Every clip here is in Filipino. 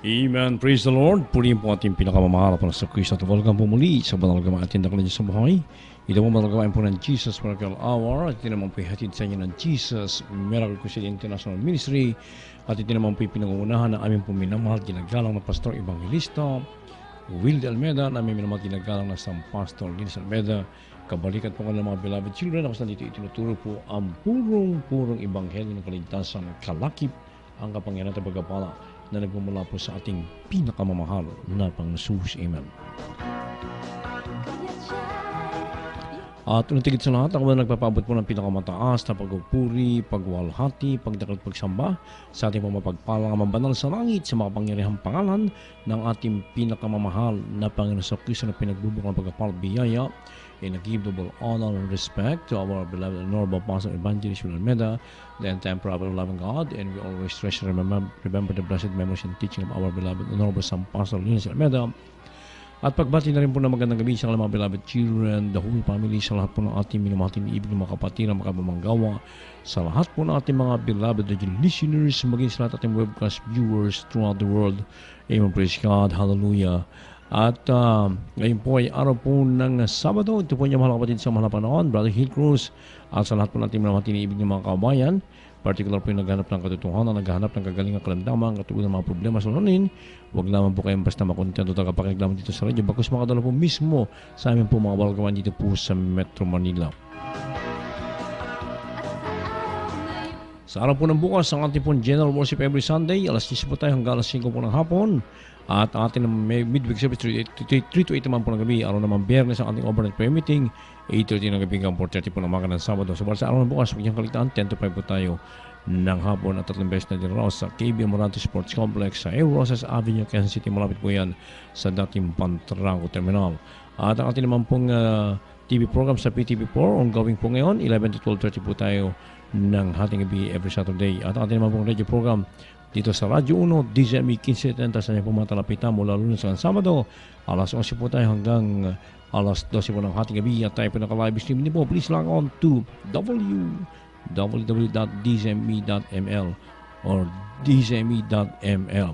Amen. Praise the Lord. Purihin po ating pinakamamahal para sa Kristo at welcome po muli sa banal gawain ating daklan niyo sa buhay. Ito po banal gawain po ng Jesus Miracle Hour at ito naman po ihatid sa inyo ng Jesus Miracle Crusade International Ministry at ito naman po pinangungunahan ng aming po minamahal ginagalang na Pastor Evangelista Will de Almeida na aming minamahal ginagalang na San Pastor Linus Almeida. Kabalikat po ng mga beloved children ako sa dito itinuturo po ang purong Ebanghelyo ng kaligtasan kalakip ang kapangyarihan at pagkapala na nagmumula po sa ating pinakamamahal na Panginoon. Amen. At unatigit sa lahat, ako na nagpapabot po ng pinakamataas na pagpupuri, pagwalhati, pagdakal at pagsamba sa ating pamapagpalang mabanal sa langit sa makapangyarihang pangalan ng ating pinakamamahal na Panginoon sa Kristo na pinagbubukang pagkapal biyaya. And I give double honor and respect to our beloved and honorable Pastor Evangelist Will Almeida, the entire prophet of loving God, and we always treasure and remember the blessed memories and teaching of our beloved and honorable San Pastor Linus Almeida. At pagbati na rin po ng magandang gabi sa mga beloved children, the whole family, sa lahat po ng ating minamating ibig ng mga kapatid na makabamanggawa, sa lahat po ng ating mga beloved listeners, maging sa lahat ating webcast viewers throughout the world. Amen. Praise God. Hallelujah. At ngayon po ay araw po ng Sabado. Ito po niya mahal kapatid sa mahal na panahon, Brother Hill Cruz, at sa lahat po natin mga tiniibig ng mga kabayan, particular po yung naghanap ng katotohanan, naghanap ng kagalingang kalamdaman, katugunan ng mga problema sa lunin. Huwag lamang po kayong basta makontento tagapakinig lamang dito sa radyo, bakos makadala po mismo sa amin po mga balagawan dito po sa Metro Manila. Sa araw po ng bukas, ang ating po General Worship every Sunday, alas 10 po tayo hanggang alas 5 po ng hapon. At ating midweek service 3 to 8 naman po ng gabi. Araw naman Biyernes ang ating overnight prayer meeting, 8:30 ng gabi hanggang 4:30 po ng umaga ng Sabado. So sa araw ng bukas, huwag niyang kaligtaan, 10 to 5 po tayo ng hapon at 3 beses na din raw sa KB Morante Sports Complex sa Rosas Avenue, Quezon City. Malapit po yan sa dating Pantrango Terminal. At ang ating naman pong TV program sa PTV4 ongoing po ngayon, 11 to 12:30 po tayo ng hating gabi every Saturday. At ang ating naman pong radio program dito sa Radyo 1, DZME 1570 sa niya po matalapitan mula Lunes hanggang Sabado. Alas 11 po tayo hanggang alas 12 po ng hating gabi at tayo po naka-live stream din po. Please log on to www.dzme.ml or dzme.ml.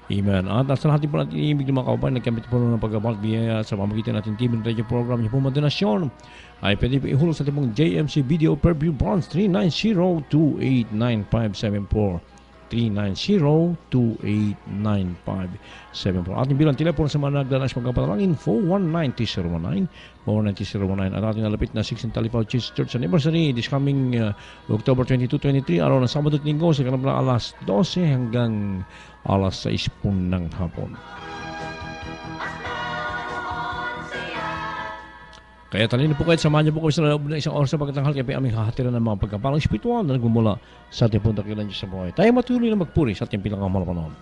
Amen. At sa lahat po natin ibig ng mga kauban, nagkamit po ng pagkabalat biyaya sa pamagitan natin TV and radio program niyo po madonasyon ay pwede po ihulog sa ating pong JMC Video Per View Bonds 390-289574 390-289574. Ating bilang telepono sa mga nagdanas magkapatalangin 419-019 419-019 at ating nalapit na 16 Talipaw Church Anniversary this coming October 22-23 araw ng Sabado at Linggo sa kanila alas 12 hanggang alas 6 po ng hapon. Kaya talino po kayo, samahan niyo po kayo sa loob ng isang oras sa pagkatanghal kaya aming hahatiran ng mga pagkapalang espiritual na nagmumula sa ating pong dakilan Diyos sa buhay. Tayo matuloy na magpuri sa ating pinakamahal na panahon.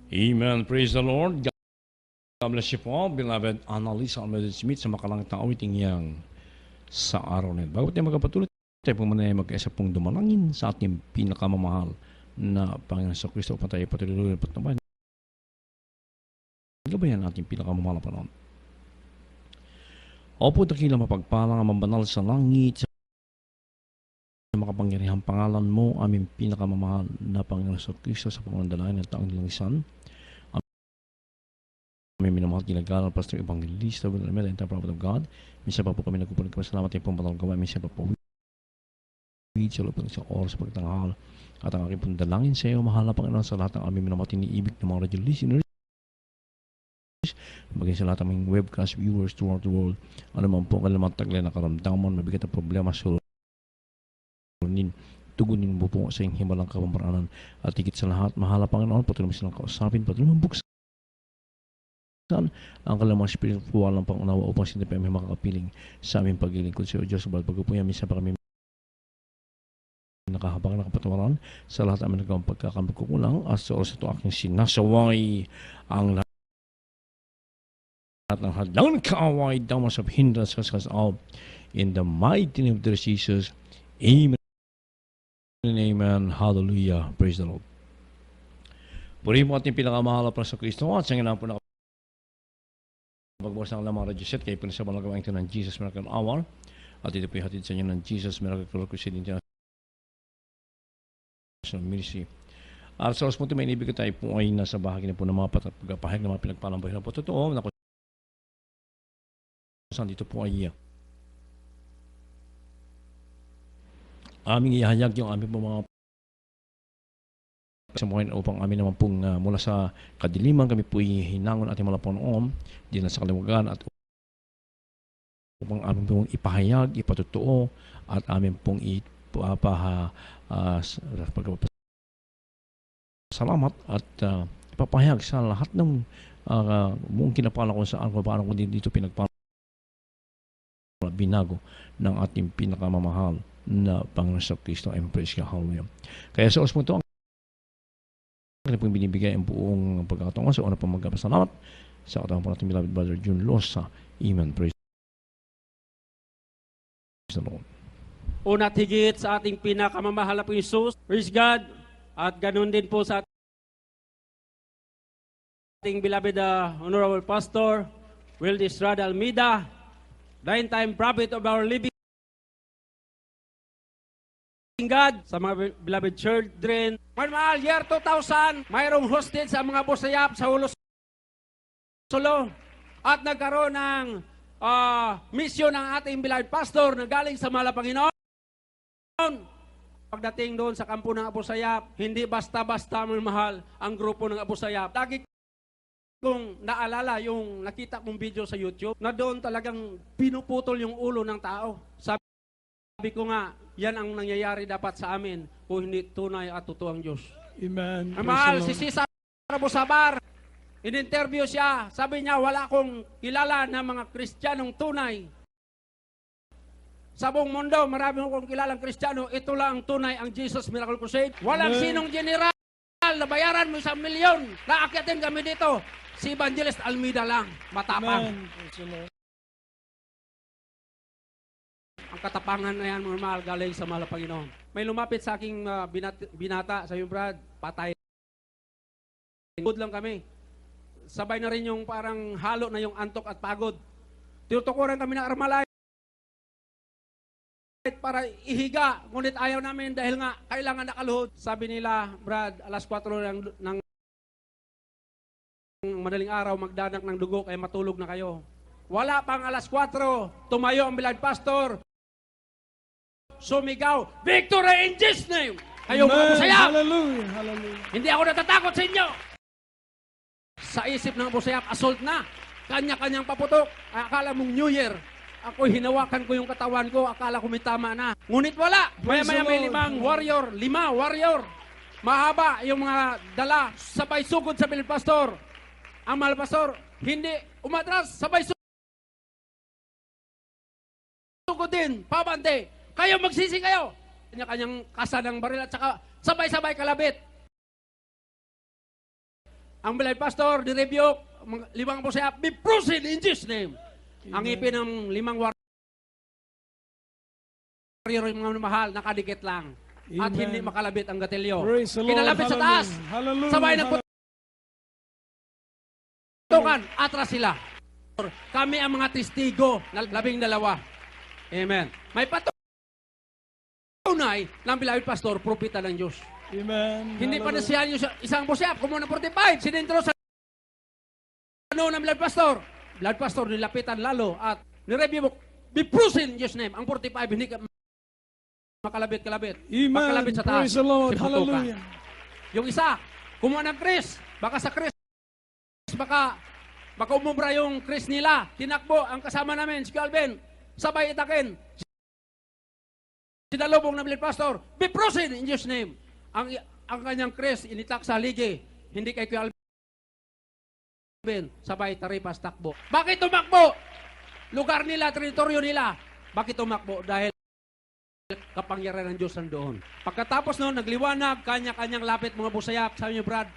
Amen. Praise the Lord. God bless you po, beloved Annalisa Almeida Smith sa makalangit na awiting yang sa araw na ito. Bago tayo magkapatuloy, tayo po muna mag-isa pong dumalangin sa ating pinakamamahal na Panginoon sa Kristo upang tayo patuloy na patnubayan. Gabayan natin pinakamamahal na panahon. Opo, dakilang mapagpalang ang mabanal sa langit, sa makapangyarihang pangalan mo, aming pinakamamahal na Panginoon sa Kristo sa pangandalayan ng taong nilangisan. May minamahal ginagalang Pastor Evangelista Will Almeida, entire prophet of God. Minsan pa po kami nagpupunin kami salamat ay pong patawag gawa. Minsan pa po sa loob ng isang oras sa pagtanghal. At ang aking pong dalangin sa iyo, mahal na Panginoon, sa lahat ng aming minamahal iniibig ng mga radio listeners maging sa lahat ng aming webcast viewers throughout the world. Ano man po kanilang taglay na karamdaman, mabigat na problema, tugunin mo po sa inyong himalang kapamaraanan. At higit sa lahat, mahala Panginoon, patuloy mo silang kausapin, patuloy mo buksan ang kanilang mga spiritual ng pangunawa upang sila pa may makakapiling sa aming paglilingkod sa Diyos. Sabal pagpupuya, minsan pa kami nakahabang na kapatawaran sa lahat namin nagawang pagkakampi kukulang at sa oras ito aking sinasaway ang lahat ng hadlang kaaway damas of hindrance kaskas out in the mighty name of Jesus. Amen and amen. Hallelujah. Praise the Lord. Purihin mo ating pinakamahal para sa Kristo at sa ngayon po pagbukas ng lamang radyo set kayo po sa mga gawain ito ng Jesus Miracle Hour at ito po hatid sa inyo ng Jesus Miracle Crusade International Ministry. At sa oras po ito may inibig tayo po ay nasa bahagi na po ng mga pagpapahayag ng mga pinagpalang buhay na po totoo na kung dito po ay aming ihayag yung aming po mga sa mga upang amin naman pong mula sa kadiliman kami po hinangon ating mga Panginoon din sa kaliwagan at upang amin pong ipahayag, ipatutuo at amin pong salamat at ipapahayag sa lahat ng buong kinapala kung saan kung paano kung dito pinagpala binago ng ating pinakamamahal na Panginoon sa Kristo. Praise God. Hallelujah. Kaya sa oras mo ito kaya pong binibigay ang buong pagkakatungan sa una pang magkapasalamat sa katawang po natin beloved brother June Losa. Amen. Praise the Lord. Una't higit sa ating pinakamamahal na po Jesus. Praise God. At ganun din po sa ating beloved Honorable Pastor Wildy Estrada Almeida, 9-time prophet of our living God, sa mga beloved children. Mahal, year 2000, mayroong hosted sa mga busayap sa Hulos Solo at nagkaroon ng mission ng ating beloved pastor na galing sa mahal na Panginoon. Pagdating doon sa kampo ng Abu Sayyaf, hindi basta-basta mahal ang grupo ng Abu Sayyaf. Lagi kong naalala yung nakita kong video sa YouTube na doon talagang pinuputol yung ulo ng tao. Sabi ko nga, yan ang nangyayari dapat sa amin kung hindi tunay at totoo ang Diyos. Amen. Mahal, si Cesar Abu-Sabar, in-interview siya, sabi niya, wala akong kilala na mga Kristiyanong tunay. Sa buong mundo, marami akong kilalang Kristiyano, ito lang ang tunay, ang Jesus Miracle Crusade. Walang sinong general na bayaran mo 1 milyon na akyatin kami dito. Si Evangelist Almeida lang, matapang. Amen. Ang katapangan na yan, mga mahal, galing sa mahal na Panginoon. May lumapit sa aking binata, sa yung Brad, patay. Good lang kami. Sabay na rin yung parang halo na yung antok at pagod. Tinutukuran kami ng Armalite para ihiga, ngunit ayaw namin dahil nga kailangan nakaluhod. Sabi nila, Brad, alas 4 ng madaling araw magdanak ng dugo kaya matulog na kayo. Wala pang alas 4, tumayo ang beloved pastor. Sumigaw, victory in Jesus' name! Kayo mga busayap! Hallelujah! Hallelujah! Hindi ako natatakot sa inyo! Sa isip ng busayap, assault na. Kanya-kanyang paputok. Akala mong New Year. Ako hinawakan ko yung katawan ko. Akala ko may tama na. Ngunit wala. Maya-maya may 5 warrior. 5 warrior. Mahaba yung mga dala. Sabay sugod sa beloved pastor. Ang mahal pastor, hindi umatras. Sabay sugod din. Pabante. Kayo magsisi kayo. Kanya-kanyang kasa ng baril at saka sabay-sabay kalabit. Ang beloved pastor, di-rebuke, 5 busayap, be proceed in Jesus' name. Amen. Ang ipin ng 5 warrior yung mga mahal, nakadikit lang. Amen. At hindi makalabit ang gatilyo. Kinalabit sa taas. Hallelujah. Sabay nagputukan, atras sila. Kami ang mga testigo na 12. Amen. May patunay ng beloved pastor, propeta ng Diyos. Amen. Hindi pa na siya yung isang busayap, kumuha ng 45, sinintro sa ano ng beloved pastor. Beloved pastor, nilapitan lalo at nireview mo, be proceed in Jesus' name. Ang 45, hindi ka makalabit-kalabit. Amen. Makalabit sa taas. Praise the Lord. Siputukan. Hallelujah. Yung isa, kumuha ng Chris, baka sa Chris, baka Baka umubra yung Chris nila. Tinakbo ang kasama namin, si Calvin. Sabay itakin. Sinalubong ng lead pastor. Be proceed in Jesus' name. Ang kanyang Chris, initak sa ligi. Hindi kay Calvin. Sabay taripas takbo. Bakit tumakbo? Lugar nila, teritoryo nila. Bakit tumakbo? Dahil kapangyarihan ng Diyos nandoon. Pagkatapos noon, nagliwanag, kanya-kanyang lapit mga busayak. Sabi niyo, Brad,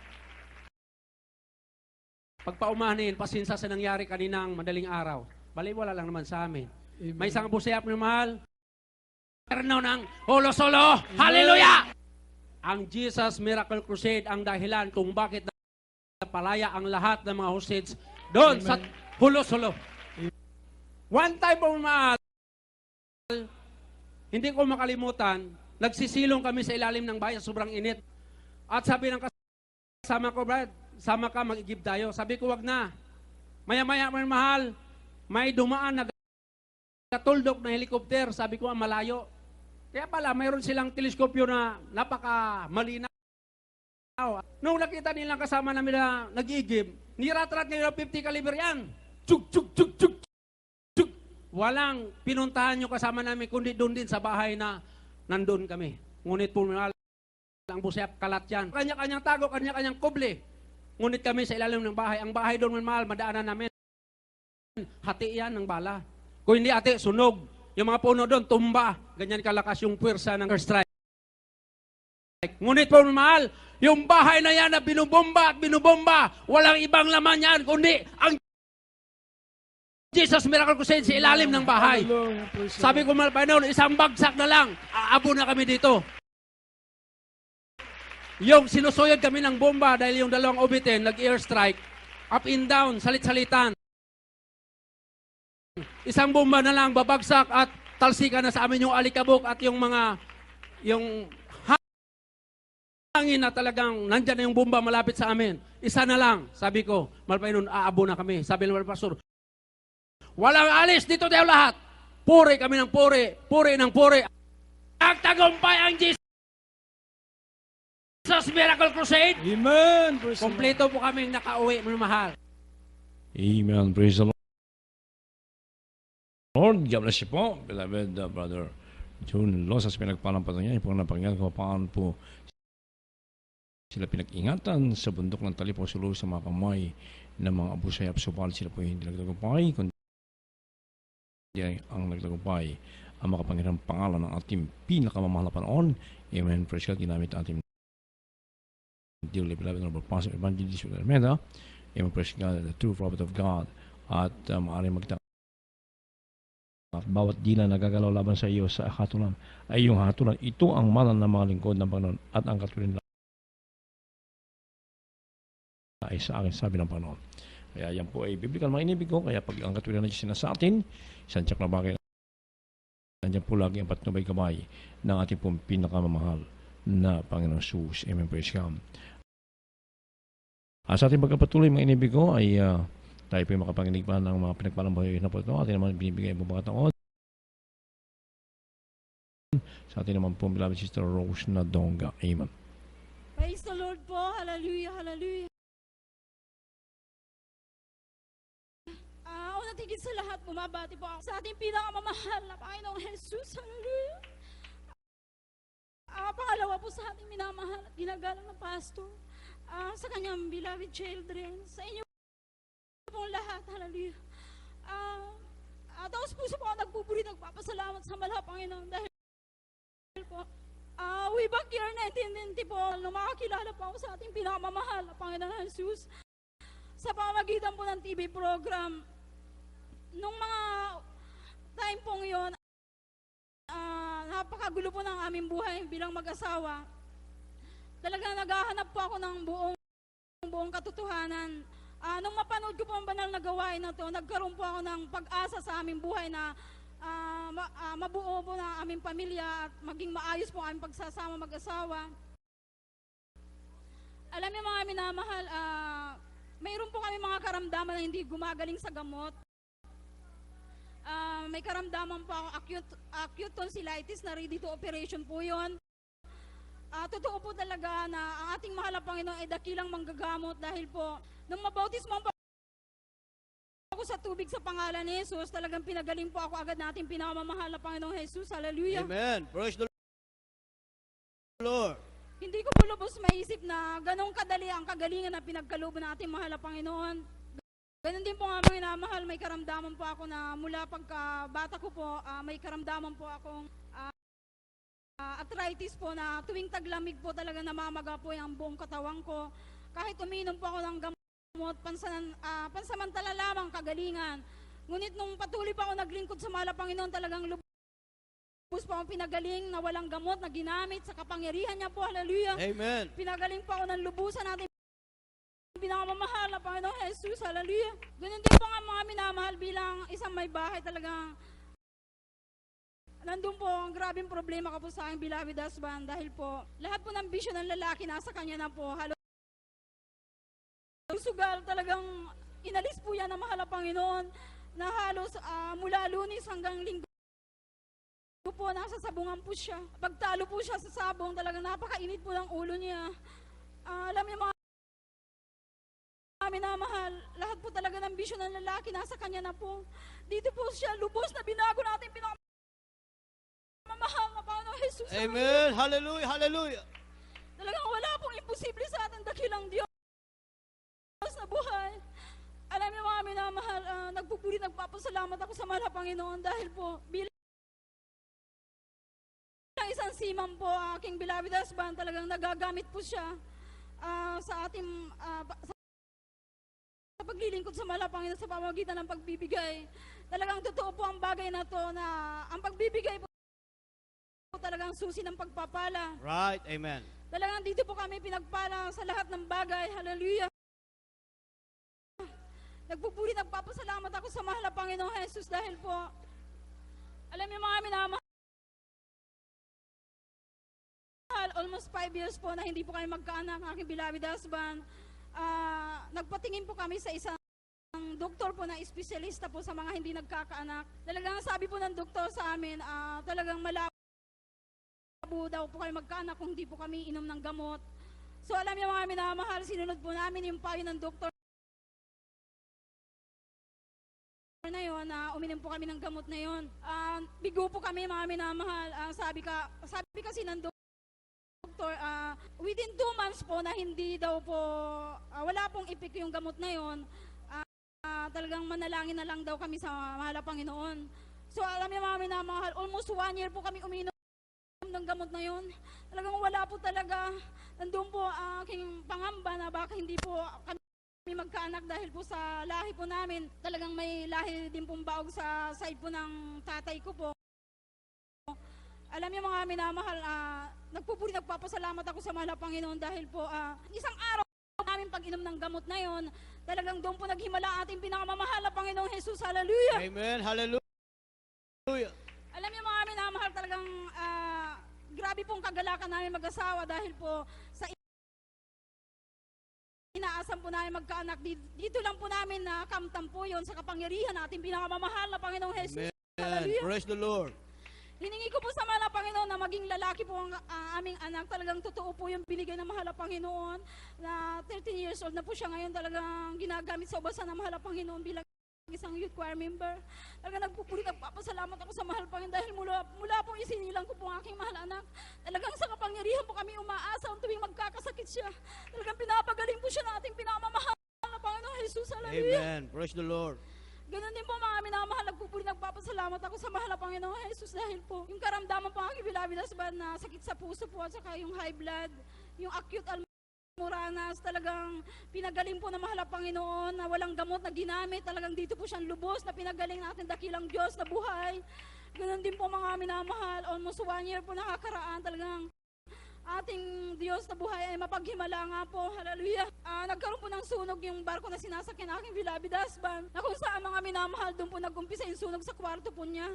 pagpaumanin, pasinsa sa nangyari kaninang madaling araw. Baliwala lang naman sa amin. Amen. May isang busayak na mahal. Perno ng Holo-Solo. Hallelujah! Ang Jesus Miracle Crusade ang dahilan kung bakit napalaya ang lahat ng mga hostage doon sa Holo-Solo. One time po mahal, hindi ko makalimutan, nagsisilong kami sa ilalim ng bahay, sobrang init. At sabi ng kasama ko, Brad, sama ka, mag-igib tayo. Sabi ko, wag na. Maya-maya, mahal, may dumaan na katuldok na helikopter. Sabi ko, malayo. Kaya pala, mayroon silang teleskopyo na napaka-malinaw. Nung nakita nilang kasama namin na nag-igib, niratrat ngayon 50 caliber yan. Tsuk, tsuk, tsuk, tsuk. Walang pinuntahan yung kasama namin, kundi doon din sa bahay na nandun kami. Ngunit po, ang busayak kalat yan. Kanya-kanyang tago, kanya-kanyang kuble. Ngunit kami sa ilalim ng bahay. Ang bahay doon, mahal, madaanan namin. Hati yan ng bala. Kung hindi ate, sunog. Yung mga puno doon, tumba. Ganyan kalakas yung puwersa ng strike. Ngunit po, mahal, yung bahay na yan na binubomba at binubomba, walang ibang laman yan, kundi ang Jesus Miracle Crusade sa ilalim ng bahay. Sabi ko, Malpanoon, isang bagsak na lang, aabo na kami dito. Yung sinusuyod kami ng bomba dahil yung dalawang obitin, nag-airstrike, up and down, salit-salitan. Isang bomba na lang, babagsak at talsika na sa amin yung alikabok at yung mga, yung hangin na talagang nandyan na yung bomba malapit sa amin. Isa na lang, sabi ko, Malpanoon, aabo na kami. Sabi ng pastor, walang alis, dito tayo lahat. Puri kami ng puri, puri ng puri. Nagtagumpay ang Jesus Miracle Crusade. Amen. Praise the Kompleto po kaming nakauwi, mga mahal. Amen. Praise the Lord. God bless you po, beloved brother June Losas. Pinagpalampatan niya, yung napangyan kung paano po sila pinag-ingatan sa bundok ng Talipong Sulu sa mga kamay ng mga abusayap. Subalit sila po hindi nagtagumpay, kundi ang nagtagumpay ang makapangyarihang pangalan ng ating pinakamamahal na Panginoon. Amen. Praise God. Ginamit ating dearly beloved Honorable Pastor Evangelist William Almeida. Amen. Praise God. The true prophet of God. At maaaring magtaka at bawat dila nagagalaw laban sa iyo sa hatulan ay yung hatulan. Ito ang malan ng mga lingkod ng Panginoon at ang katuloy ay sa akin, sabi ng Panginoon. Kaya yan po ay biblical mga inibig ko. Kaya pag ang katuloy na Diyos na sa atin, isang tsak na bagay, nandiyan po lagi ang patnubay kamay ng ating pong pinakamamahal na Panginoon Jesus. Amen. Praise God. Sa ating pagkapatuloy mga inibig ko ay tayo po yung makapanginig pa ng mga pinagpalang buhay na po ito. Atin naman binibigay ang mga taon. Sa atin naman po beloved Sister Rose na Donga. Amen. Praise the Lord po. Hallelujah, hallelujah. Una tigil sa lahat, bumabati po ako sa ating pinakamamahal na Panginoong Jesus. Hallelujah. Pangalawa po sa ating minamahal at ginagalang na pastor, sa kanyang beloved children, sa inyo pong lahat. Hallelujah. Taos puso po ako nagpupuri, nagpapasalamat sa mahal Panginoon dahil po, way back year 1990 po, nung makakilala po ako sa ating pinakamamahal na Panginoon Jesus, sa pamamagitan po ng TV program. Nung mga time pong yun, napakagulo po ng aming buhay bilang mag-asawa. Talagang naghahanap po ako ng buong katotohanan. Nung mapanood ko po ang banal na gawain na to, nagkaroon po ako ng pag-asa sa aming buhay na mabuo po na aming pamilya at maging maayos po ang aming pagsasama mag-asawa. Alam niyo mga minamahal, mayroon po kami mga karamdaman na hindi gumagaling sa gamot. May karamdaman po ako, acute tonsillitis na ready to operation po yun. Totoo po talaga na ang ating mahal na Panginoon ay dakilang manggagamot dahil po, nung mabautismo po ako sa tubig sa pangalan ni Jesus. Talagang pinagaling po ako agad natin pinakamamahal na Panginoong Jesus. Hallelujah. Amen. Praise the Lord. Hindi ko po lubos maisip na ganong kadali ang kagalingan na pinagkalooban natin, mahal na Panginoon. Ganon din po nga mga minamahal, may karamdaman po ako na mula pagkabata ko po, may karamdaman po akong arthritis po na tuwing taglamig po talaga namamaga po yung buong katawan ko. Kahit uminom po ako ng gamot, pansamantala lamang kagalingan. Ngunit nung patuloy pa ako naglingkod sa mahal na Panginoon, talagang lubos po akong pinagaling na walang gamot na ginamit sa kapangyarihan niya po. Hallelujah. Amen. Pinagaling po ako ng lubusan natin pinakamamahal na Panginoon Jesus. Hallelujah. Ganun din po nga mga minamahal bilang isang may bahay talagang nandun po ang grabing problema ka po sa aking beloved husband dahil po lahat po ng bisyo ng lalaki nasa kanya na po. Halos sugal talagang inalis po yan ng mahal na Panginoon na halos mula Lunes hanggang Linggo po nasa sabungan po siya. Pagtalo po siya sa sabong talagang napakainit po ng ulo niya. Alam niyo mga minamahal, lahat po talaga ng bisyo ng lalaki nasa kanya na po. Dito po siya lubos na binago natin pinakamamahal na Panginoon Jesus. Amen. Hallelujah. Hallelujah. Talagang wala pong imposible sa ating dakilang Diyos na buhay. Alam niyo mga minamahal, nagpupuri, nagpapasalamat ako sa mahal na Panginoon dahil po bilang isang siman po, aking beloved husband, talagang nagagamit po siya sa ating sa paglilingkod sa mahal na Panginoon sa pamamagitan ng pagbibigay. Talagang totoo po ang bagay na to na ang pagbibigay po talagang susi ng pagpapala. Right. Amen. Talagang dito po kami pinagpala sa lahat ng bagay. Hallelujah. Nagpupuri, nagpapasalamat ako sa mahal na Panginoong Jesus dahil po, alam niyo mga minamahal, almost 5 years po na hindi po kami magkaanak, aking beloved husband. Nagpatingin po kami sa isang doktor po na espesyalista po sa mga hindi nagkakaanak. Talagang sabi po ng doktor sa amin, talagang malabo daw po kayo magkaanak kung hindi po kami inom ng gamot. So alam niyo mga minamahal, sinunod po namin yung payo ng doktor na yun, uminom po kami ng gamot na yun. Bigo po kami mga minamahal. Sabi kasi ng doktor, within 2 months po na hindi daw po, wala pong epekto yung gamot na yun, talagang manalangin na lang daw kami sa mahal na Panginoon. So alam niyo mga minamahal, almost 1 year po kami uminom ng gamot na yun. Talagang wala po talaga. Nandun po aking pangamba na baka hindi po kami magkaanak dahil po sa lahi po namin. Talagang may lahi din pong baog sa side po ng tatay ko po. Alam niyo mga minamahal, nagpupuri, nagpapasalamat ako sa mahal na Panginoon dahil po isang araw namin pag-inom ng gamot na yon, talagang doon po naghimala ating pinakamamahal na Panginoong Jesus. Hallelujah! Amen. Hallelujah. Alam niyo mga minamahal, talagang grabe pong kagalakan namin mag-asawa dahil po sa inaasam po namin magkaanak. Dito lang po namin na kamtam po yun sa kapangyarihan natin pinakamamahal na Panginoong Jesus. Amen. Hallelujah! Praise the Lord. Hiningi ko po sa mahal na Panginoon na maging lalaki po ang aming anak. Talagang totoo po yung binigay ng mahal na Panginoon na 13 years old na po siya ngayon, talagang ginagamit sa ubasan ng mahal na Panginoon bilang isang youth choir member. Talagang nagpupuri, nagpapasalamat ako sa mahal Panginoon dahil mula po isinilang ko po ang aking mahal anak. Talagang sa kapangyarihan po kami umaasa ang tuwing magkakasakit siya. Talagang pinapagaling po siya na ating pinamamahal na Panginoon Jesus. Hallelujah! Amen. Praise the Lord. Ganon din po mga minamahal, nagpupuri, nagpapasalamat ako sa mahal na Panginoon Jesus dahil po yung karamdaman po ang aking beloved husband na sakit sa puso po at saka yung high blood, yung acute almoranas, talagang pinagaling po ng mahal na Panginoon na walang gamot na ginamit, talagang dito po siyang lubos na pinagaling natin dakilang Diyos na buhay. Ganon din po mga minamahal, almost 1 year po nakakaraan, talagang ating Diyos na buhay ay mapaghimala nga po. Hallelujah. Nagkaroon po ng sunog yung barko na sinasakyan ng aking beloved husband na kung saan mga minamahal, doon po nag-umpisa yung sunog sa kwarto po niya.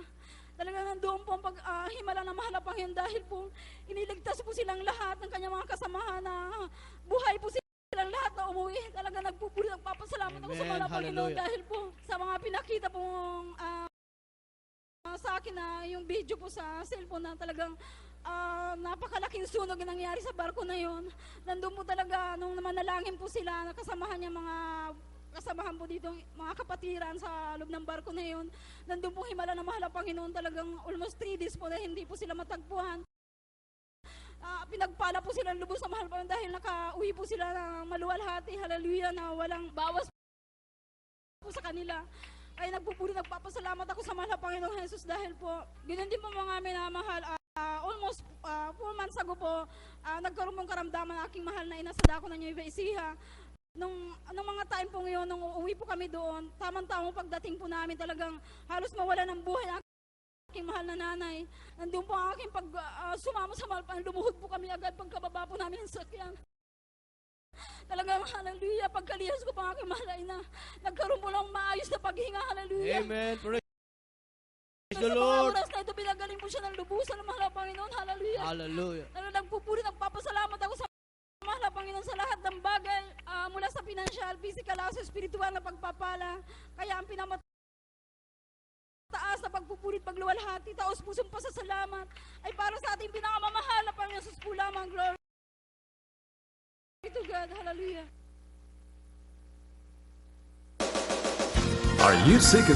Talagang nandoon po ang paghimala ng mahal na Panginoon dahil po iniligtas po silang lahat ng kanyang mga kasamahan na buhay po silang lahat na umuwi. Talagang nagpupuri, nagpapasalamat ako sa mahal na Panginoon dahil po sa mga pinakita pong sa akin na yung video po sa cellphone na talagang napakalaking sunog yung nangyari sa barko na yon. Nandun po talaga, nung manalangin po sila, nakasamahan niya mga kasamahan po dito, mga kapatiran sa loob ng barko na yun. Nandun pong himala na mahal ang Panginoon, talagang almost 3 days po na hindi po sila matagpuan. Pinagpala po sila lubos sa mahal pa dahil nakauwi po sila ng maluwalhati, hallelujah, na walang bawas po sa kanila. Ay nagpupuri, nagpapasalamat ako sa mahal na Panginoong Jesus dahil po, ganyan din po mga minamahal. Almost 4 months ago po, nagkaroon pong karamdaman aking mahal na ina sa dako ng Nueva Ecija. Nung mga time po ngayon, nung uuwi po kami doon, tamang-tamang pagdating po namin, talagang halos mawala ng buhay ang aking mahal na nanay. Nandun po ang aking sumama sa malpan, lumuhod po kami agad pagkababa po namin ng sakyan. Talagang hallelujah, pagkalihas ko pa ang aking mahal na ina, nagkaroon po ng maayos na paghinga, hallelujah. Amen. Praise Sa the mga Lord. oras na ito, pinagaling po siya ng lubusan ng mahal na Panginoon, hallelujah. Hallelujah. Nagpupuri, nagpapasalamat ako sa mahal na Panginoon sa lahat ng bagay, mula sa financial, physical, sa spiritual na pagpapala. Kaya ang pinamataas na pagpupuri at pagluwalhati, taos pusong pasasalamat, ay para sa ating pinakamamahal na Panginoon sa po lamang. Glory to God, hallelujah. Are you sick of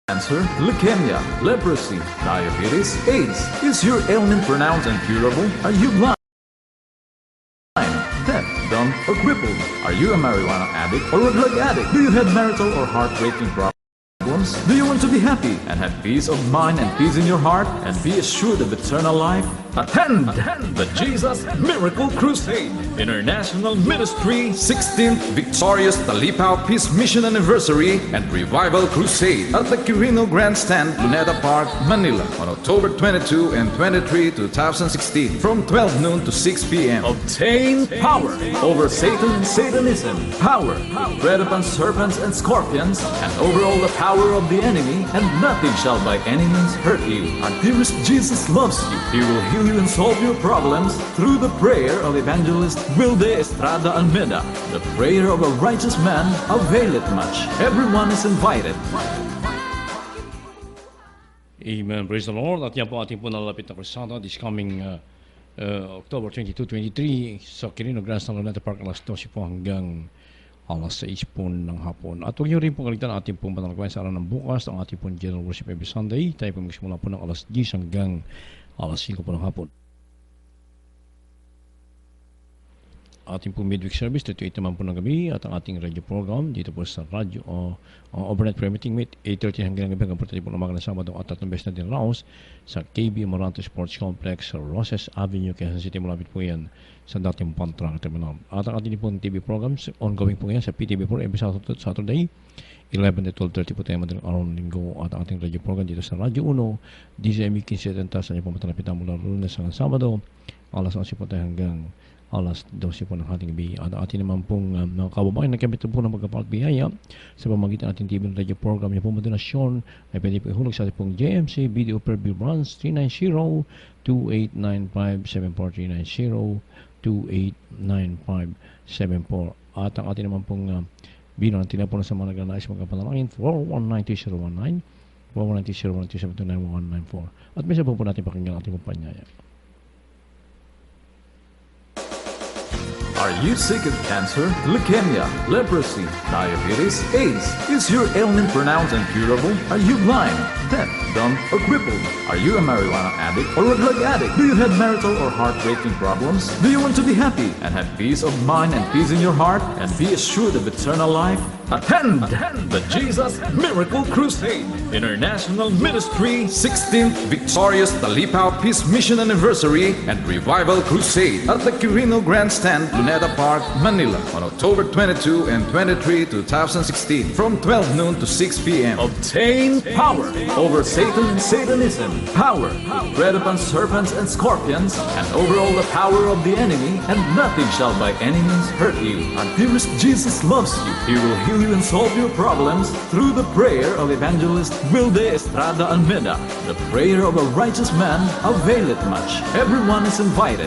cancer, leukemia, leprosy, diabetes, AIDS? Is your ailment pronounced incurable? Are you blind, deaf, dumb, or crippled? Are you a marijuana addict or a drug addict? Do you have marital or heart-breaking problems? Do you want to be happy and have peace of mind and peace in your heart and be assured of eternal life? Attend the Jesus Miracle Crusade International Ministry 16th Victorious Talipao Peace Mission Anniversary and Revival Crusade at the Quirino Grandstand, Luneta Park, Manila on October 22 and 23, 2016 from 12 noon to 6 p.m. Obtain power over Satan and Satanism, power to tread upon serpents and scorpions, and over all the power of the enemy, and nothing shall by any means hurt you. Our dearest Jesus loves you. He will heal you and solve your problems through the prayer of Evangelist Wilde Estrada Almeda. The prayer of a righteous man availeth much. Everyone is invited. Amen. Praise the Lord. At yan po ating po nalalapit na krusada this coming October 22, 23 sa Quirino Grandstand Luneta Park, alas 12 po hanggang alas 6 po ng hapon. At huwag niyo rin po kalitan ating pong panalagwain sa araw ng bukas, ang ating pong General Worship every Sunday. Tayo po magsimula po ng alas 10 hanggang alas 5 po ng hapon. Ating pong midweek service, 38 naman po ng gabi, at ang ating radio program dito po sa radio o overnight prayer meeting with 8:30 hanggang gabi hanggang 4:30 po ng umaga ng Sabado at 3 beses na din raos sa KB Moranto Sports Complex sa Roses Avenue, Quezon City. Malapit po yan sa dating Pantra Terminal. At ang ating pong TV programs ongoing po yan sa PTV4 every Saturday 11 to 12:30 po tayo madaling araw ng linggo, at ang ating radio program dito sa Radio 1 DZME 1570 sa inyo po matalapit na mula Lunes hanggang Sabado alas 11 po tayo hanggang alas 12 po ng ating gabi. At ating naman pong mga kababayan, nagkamit po ng magkapalat biyaya sa pamagitan natin TV radio program. Yung pong donasyon ay pwede po ihulog sa ating pong JMC Video Per Bill Branch 390-2895-7439-0-2895-74. At ang ating naman pong bino ng tinapunan sa mga naglalais magkapanalangin 419-019 419-012-729-1194. At minsan po natin pakinggan ang ating pong panyaya. Are you sick of cancer, leukemia, leprosy, diabetes, AIDS? Is your ailment pronounced incurable? Are you blind, deaf, dumb, or crippled? Are you a marijuana addict or a drug addict? Do you have marital or heart-breaking problems? Do you want to be happy and have peace of mind and peace in your heart and be assured of eternal life? Attend the Jesus Miracle Crusade International Ministry 16th Victorious Talipao Peace Mission Anniversary and Revival Crusade at the Quirino Grandstand, Luneta Park, Manila on October 22 and 23, 2016 from 12 noon to 6 p.m. Obtain power over Satan and Satanism, power to tread upon serpents and scorpions, and over all the power of the enemy, and nothing shall by any means hurt you. Our dearest Jesus loves you. He will heal you and solve your problems through the prayer of Evangelist Wilde Estrada Almeda. The prayer of a righteous man availeth much. Everyone is invited.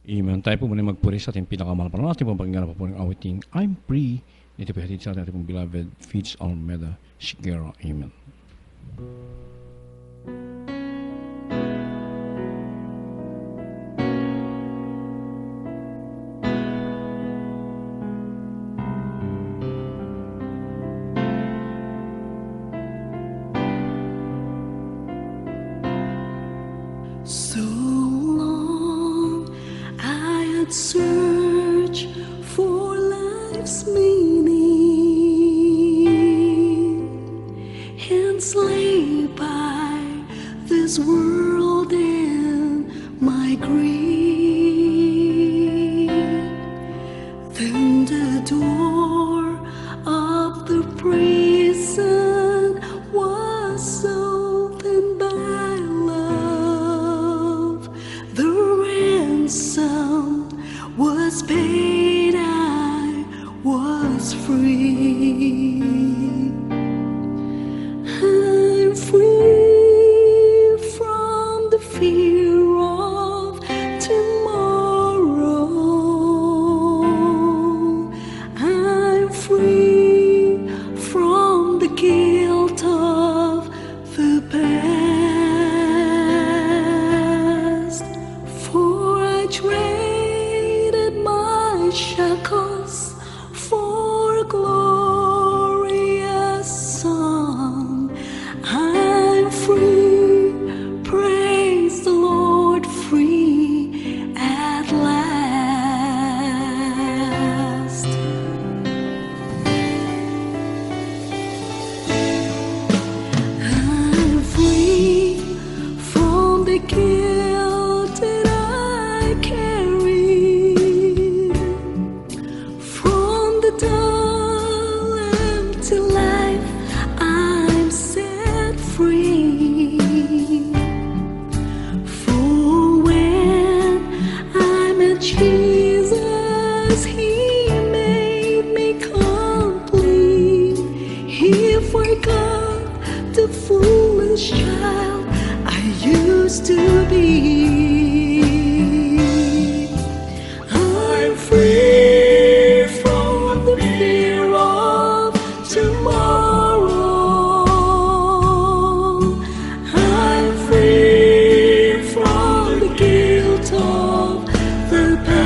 Amen. Tayo po muna magpuri sa ating pinakamahal pa natin pong pakinggan po ng awiting I'm Free. Ito po hatid sa ating pong beloved Fitz Almeda Shigera. Amen. So long I had searched for life's meaning, enslaved by this world and my greed. Then the door of the prison was opened by love. The ransom was paid, I was free. I'm free from the fear of tomorrow. I'm free from the guilt of the past. For I traded my shackles for a glorious song. I'm free, praise the Lord, free at last. I'm free from the guilt that I carry, from the dull, empty life. I'm set free. For when I met Jesus, He made me complete. He forgot the foolish child I used to be. I'm free from the fear of tomorrow. I'm free from the guilt of the past.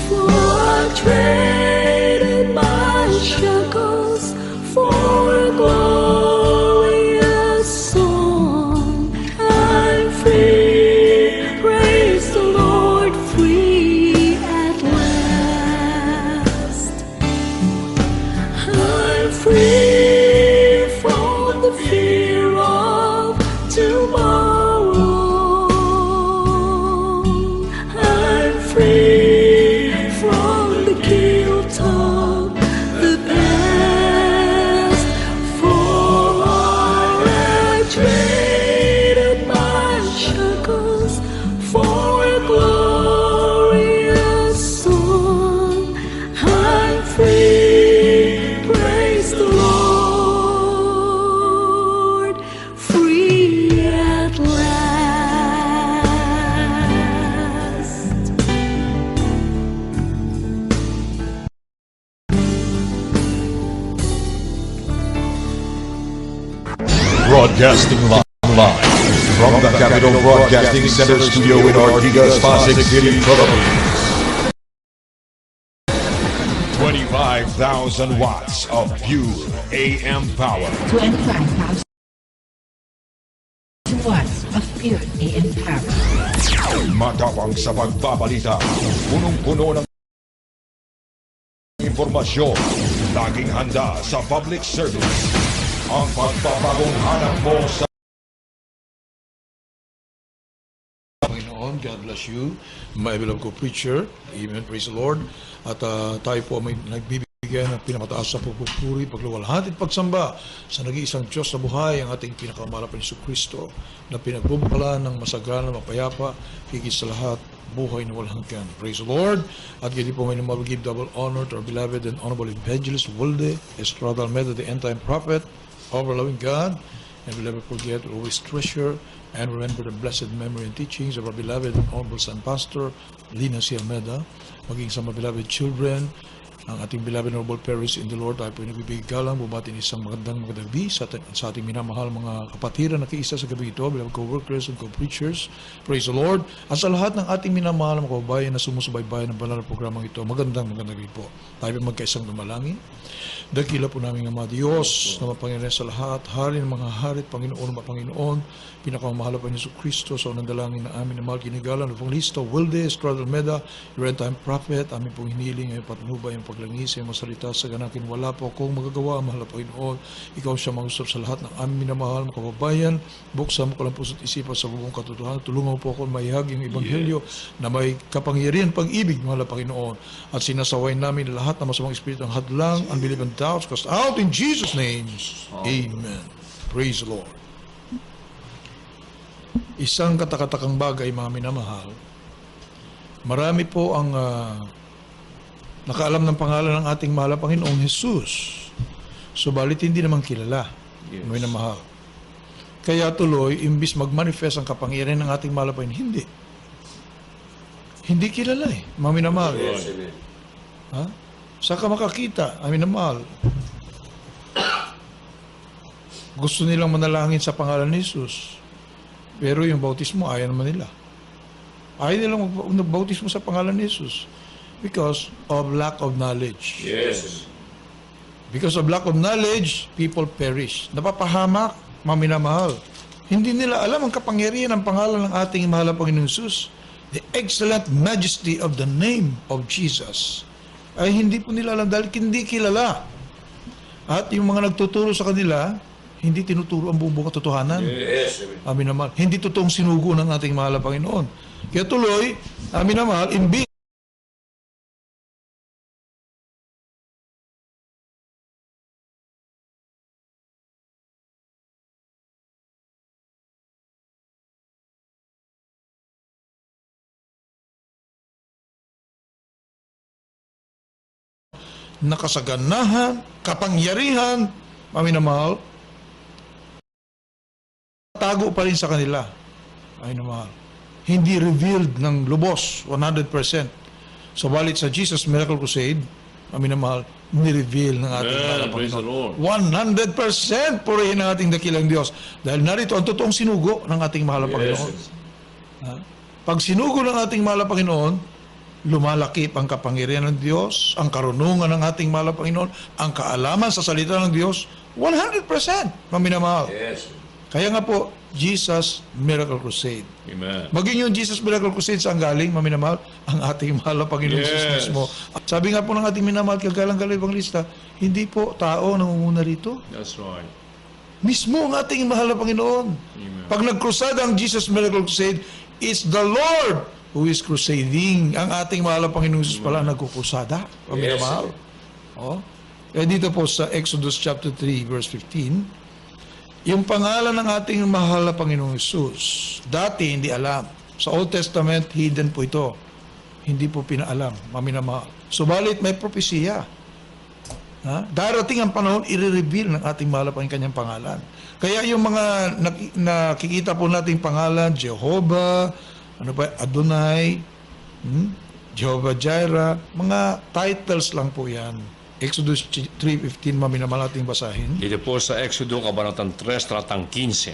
For I traded my shackles for a glorious song. I'm free, praise the Lord, free at last. I'm free from the fear of tomorrow. I'm free from the guilt of the past. For I traded my shackles for a glorious song. I'm free, praise the Lord, free at last. Broadcasting live from the Capital Broadcasting Center studio in Ortigas, Pasig City, Philippines. 25,000 watts of pure AM power. 25,000 watts of pure AM power. Matapang sa pagbabalita, punong-puno ng impormasyon, laging handa sa public service. Ang pagpapagong hanap mo sa Panginoon. God bless you, my beloved co-preacher. Amen. Praise the Lord. At tayo po may nagbibigay ng pinakataas sa pagpupuri, pagluwalhati at pagsamba sa nag-iisang Diyos na buhay, ang ating pinakamalap na Jesucristo na pinagbubukalan ng masagana, mapayapa, higit sa lahat, buhay na walang hanggan. Praise the Lord. At ganyan po may give double honor to our beloved and honorable evangelist, Wilde Estrada Almeida, the end-time prophet, overloving God, and we'll never forget, always treasure, and remember the blessed memory and teachings of our beloved and honorable son pastor, Lina C. Almeida, maging sa mga beloved children, ang ating beloved and honorable parents in the Lord. Tayo po nagbibigay galang, bumatin isang magandang gabi sa ating minamahal mga kapatiran na kaisa sa gabi ito, beloved co-workers and co-preachers. Praise the Lord. At sa lahat ng ating minamahal mga kababayan na sumusubaybayan ng banal na programang ito, magandang gabi po. Tayo po magkaisang dumalangin. Dakila po namin Ama Diyos, na mapangyarihan sa lahat, hari ng mga hari, Panginoon ng mga Panginoon, pinakamamahal pa ni Yesu Kristo, sa unang dalangin na amin na mahal ginigalan, Evangelista Wilde, Estrada Almeda, your end-time prophet, amin pong hiniling, ay patnubay, ang paglangis, ay masalita sa ganakin, wala po akong magagawa, mahal na Panginoon, ikaw siya mag-usap sa lahat ng amin minamahal, mga kababayan, buksan mo ko lang puso't isipan sa buong katotohanan, tulungan mo po ako mahihagi ang Ebanghelyo na may kapangyarihan pag-ibig, mahal na Panginoon, at sinasaway namin lahat ng masamang espiritu ng hadlang, unbelief and doubts, cast out in Jesus' name. Amen. Praise the Lord. Isang katakatakang bagay, mga minamahal, marami po ang nakaalam ng pangalan ng ating mahal na Panginoong Jesus. Subalit hindi naman kilala, mga minamahal. Kaya tuloy, imbis mag-manifest ang kapangyarihan ng ating mahal na Panginoon, hindi kilala mga minamahal. Ha? Saka makakita, mga minamahal. Gusto nilang manalangin sa pangalan ni Jesus. Pero yung bautismo, ayaw naman nila. Ayaw nilang magbautismo sa pangalan ni Jesus because of lack of knowledge. Yes. Because of lack of knowledge, people perish. Napapahamak, mga minamahal. Hindi nila alam ang kapangyarihan ng pangalan ng ating mahal na Panginoon Jesus. The excellent majesty of the name of Jesus. Ay hindi po nila alam dahil hindi kilala. At yung mga nagtuturo sa kanila, hindi tinuturo ang buong katotohanan. Yes. Amin naman. Hindi totoong sinugo ng ating mahal na Panginoon. Kaya tuloy, amin naman, imbis nakasaganahan, kapangyarihan, amin naman, tago pa rin sa kanila. Ay naman. Hindi revealed ng lubos, 100%. Subalit sa Jesus Miracle Crusade, amin na mahal, ni-reveal ng ating mahal na Panginoon. 100% purihin ang ating dakilang Diyos. Dahil narito ang totoong sinugo ng ating mahal na Panginoon. Pag sinugo ng ating mahal na Panginoon, lumalakip ang kapangyarihan ng Diyos, ang karunungan ng ating mahal na Panginoon, ang kaalaman sa salita ng Diyos, 100%, maminamahal. Yes. Kaya nga po, Jesus Miracle Crusade. Amen. Maging yung Jesus Miracle Crusade saan galing, maminamahal, ang ating mahal na Panginoon Jesus mismo. At sabi nga po ng ating minamahal, kagalang-galang evangelista, hindi po tao nangunguna rito. That's right. Mismo ang ating mahal na Panginoon. Amen. Pag nagkrusada ang Jesus Miracle Crusade, it's the Lord who is crusading. Ang ating mahal na Panginoon Jesus pala nagkukrusada. Maminamahal. Oh. Kaya dito po sa Exodus chapter 3 verse 15, yung pangalan ng ating mahal na Panginoong Jesus, dati hindi alam. Sa Old Testament, hidden po ito. Hindi po pinaalam, maminamahal. Subalit may propesiya. Darating ang panahon, i-reveal ng ating mahal na Panginoon kanyang pangalan. Kaya yung mga nakikita po nating pangalan, Jehovah, Adonai, Jehovah Jireh, mga titles lang po yan. Exodus 3:15, maminamahal ating basahin. Ito po sa Exodo, Kabanatang 3, Talatang 15.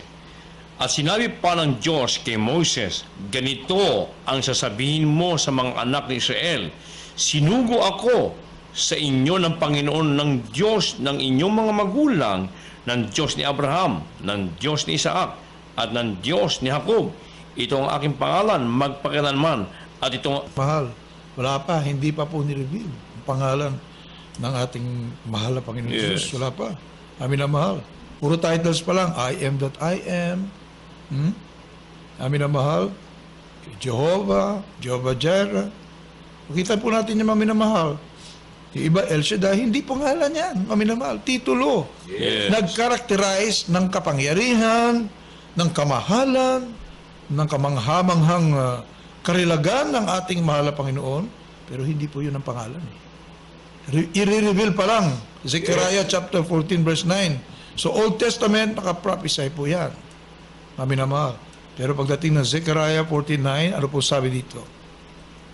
At sinabi pa ng Diyos kay Moses, ganito ang sasabihin mo sa mga anak ni Israel, sinugo ako sa inyo ng Panginoon ng Diyos ng inyong mga magulang, ng Diyos ni Abraham, ng Diyos ni Isaac, at ng Diyos ni Jacob. Ito ang aking pangalan, magpakilanman. At ito Mahal, wala pa, hindi pa po ni-reveal ang pangalan ng ating mahal na Panginoon Jesus. Wala pa. Amin na mahal. Puro titles pa lang. I am that I am. Amin na mahal. Jehovah, Jehovah Jireh. Makita po natin yung amin na mahal. Yung iba, El Shaddai, hindi pangalan yan. Amin na mahal. Titulo. Yes. Nag-characterize ng kapangyarihan, ng kamahalan, ng kamanghamanghang karilagan ng ating mahal na Panginoon. Pero hindi po yun ang pangalan. I-reveal pa lang. Zechariah chapter 14 verse 9. So Old Testament, nakaprophesy po yan. Amin na mahal. Pero pagdating ng Zechariah 14:9, ano po sabi dito?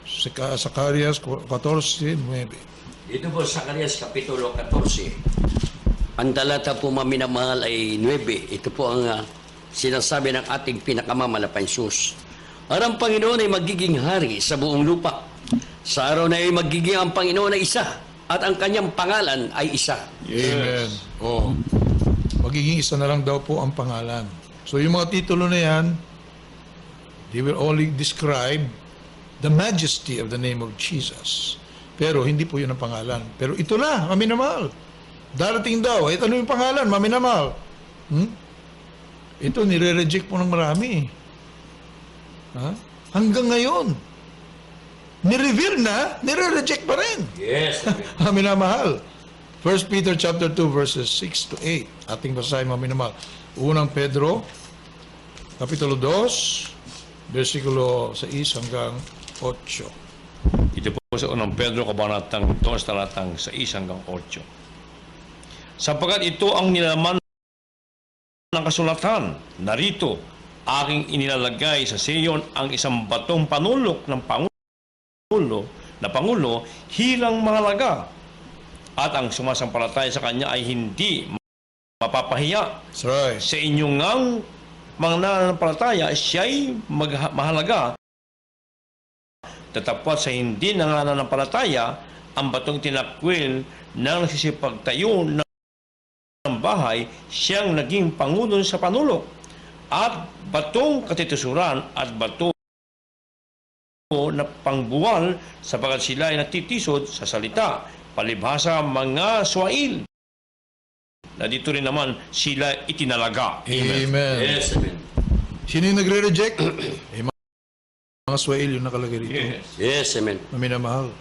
Zacarias 14:9. Dito po sa Zacarias Kapitulo 14. Ang talata po maminamahal ay 9. Ito po ang sinasabi ng ating pinakamamalapan Jesus. Ang Panginoon ay magiging hari sa buong lupa. Sa araw na ay magiging ang Panginoon na isa. at ang kanyang pangalan ay isa. Amen. Oh. Magiging isa na lang daw po ang pangalan. So yung mga titulo na yan, they will only describe the majesty of the name of Jesus. Pero hindi po yun ang pangalan. Pero ito na, maminamahal. Darating daw, ito na yung pangalan, maminamahal. Ito, nire-reject po ng marami. Ha? Hanggang ngayon, ni-reveal na, nire-reject pa rin. Yes. Maminamahal. 1 Peter chapter 2 verses 6 to 8. Ating basahin, maminamahal. Unang Pedro, kapitulo 2, versikulo 6 hanggang 8. Ito po sa unang Pedro, kabanatang 2, talatang 6 hanggang 8. Sapagkat ito ang nilaman ng kasulatan, narito, aking inilalagay sa Sion ang isang batong panulok ng Pangulo hilang mahalaga, at ang sumasampalataya sa kanya ay hindi mapapahiya. That's right. Sa inyong ang mga nananampalataya, siya'y mahalaga. Tatapwat sa hindi nananampalataya, ang batong tinakwil ng nagsisipagtayo ng bahay, siyang naging pangulo sa panulok, at batong katitusuran at bato na pangbuwal, sapagat sila ay natitisod sa salita, palibhasa mga swail, na dito rin naman sila itinalaga. Amen. Yes, amen. Sino yung nagre-reject? Mga swail yung nakalagay rito. Yes, amen. Maminamahal.